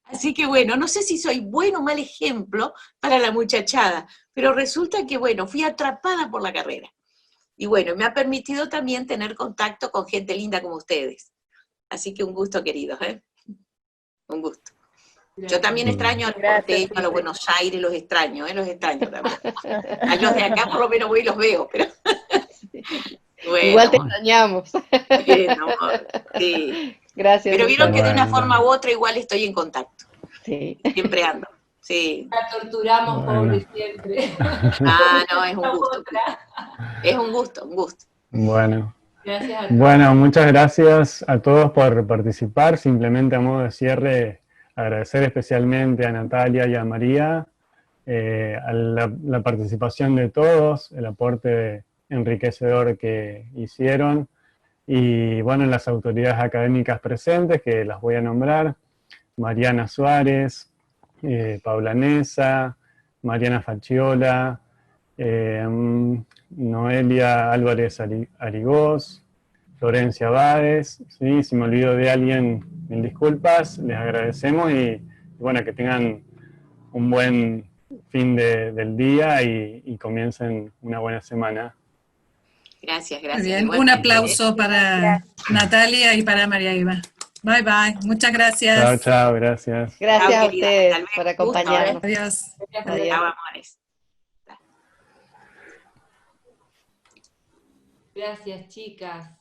Así que bueno, no sé si soy buen o mal ejemplo para la muchachada, pero resulta que bueno, fui atrapada por la carrera. Y bueno, me ha permitido también tener contacto con gente linda como ustedes. Así que un gusto, queridos, ¿eh? Un gusto. Yo también extraño al porteño, a los Buenos Aires, los extraño también. A los de acá por lo menos voy y los veo, pero... Bueno, igual te extrañamos. Bien, amor, sí. Gracias. Pero vieron que de una forma u otra igual estoy en contacto. Sí. Siempre ando. Sí. La torturamos, pobre, siempre. No, es un gusto. Es un gusto. Bueno. Gracias a todos. Bueno, muchas gracias a todos por participar. Simplemente a modo de cierre, agradecer especialmente a Natalia y a María a la participación de todos, el aporte enriquecedor que hicieron, y bueno, las autoridades académicas presentes, que las voy a nombrar: Mariana Suárez, Paula Nesa, Mariana Facciola, Noelia Álvarez Arigós, Florencia Báez. ¿Sí? Si me olvido de alguien, mil disculpas, les agradecemos y bueno, que tengan un buen fin del día y comiencen una buena semana. Gracias. Muy bien, un aplauso para Natalia y para María Eva. Bye, bye. Muchas gracias. Chao, gracias. Gracias a ustedes por acompañarnos. Adiós. Adiós. Amores. Gracias, chicas.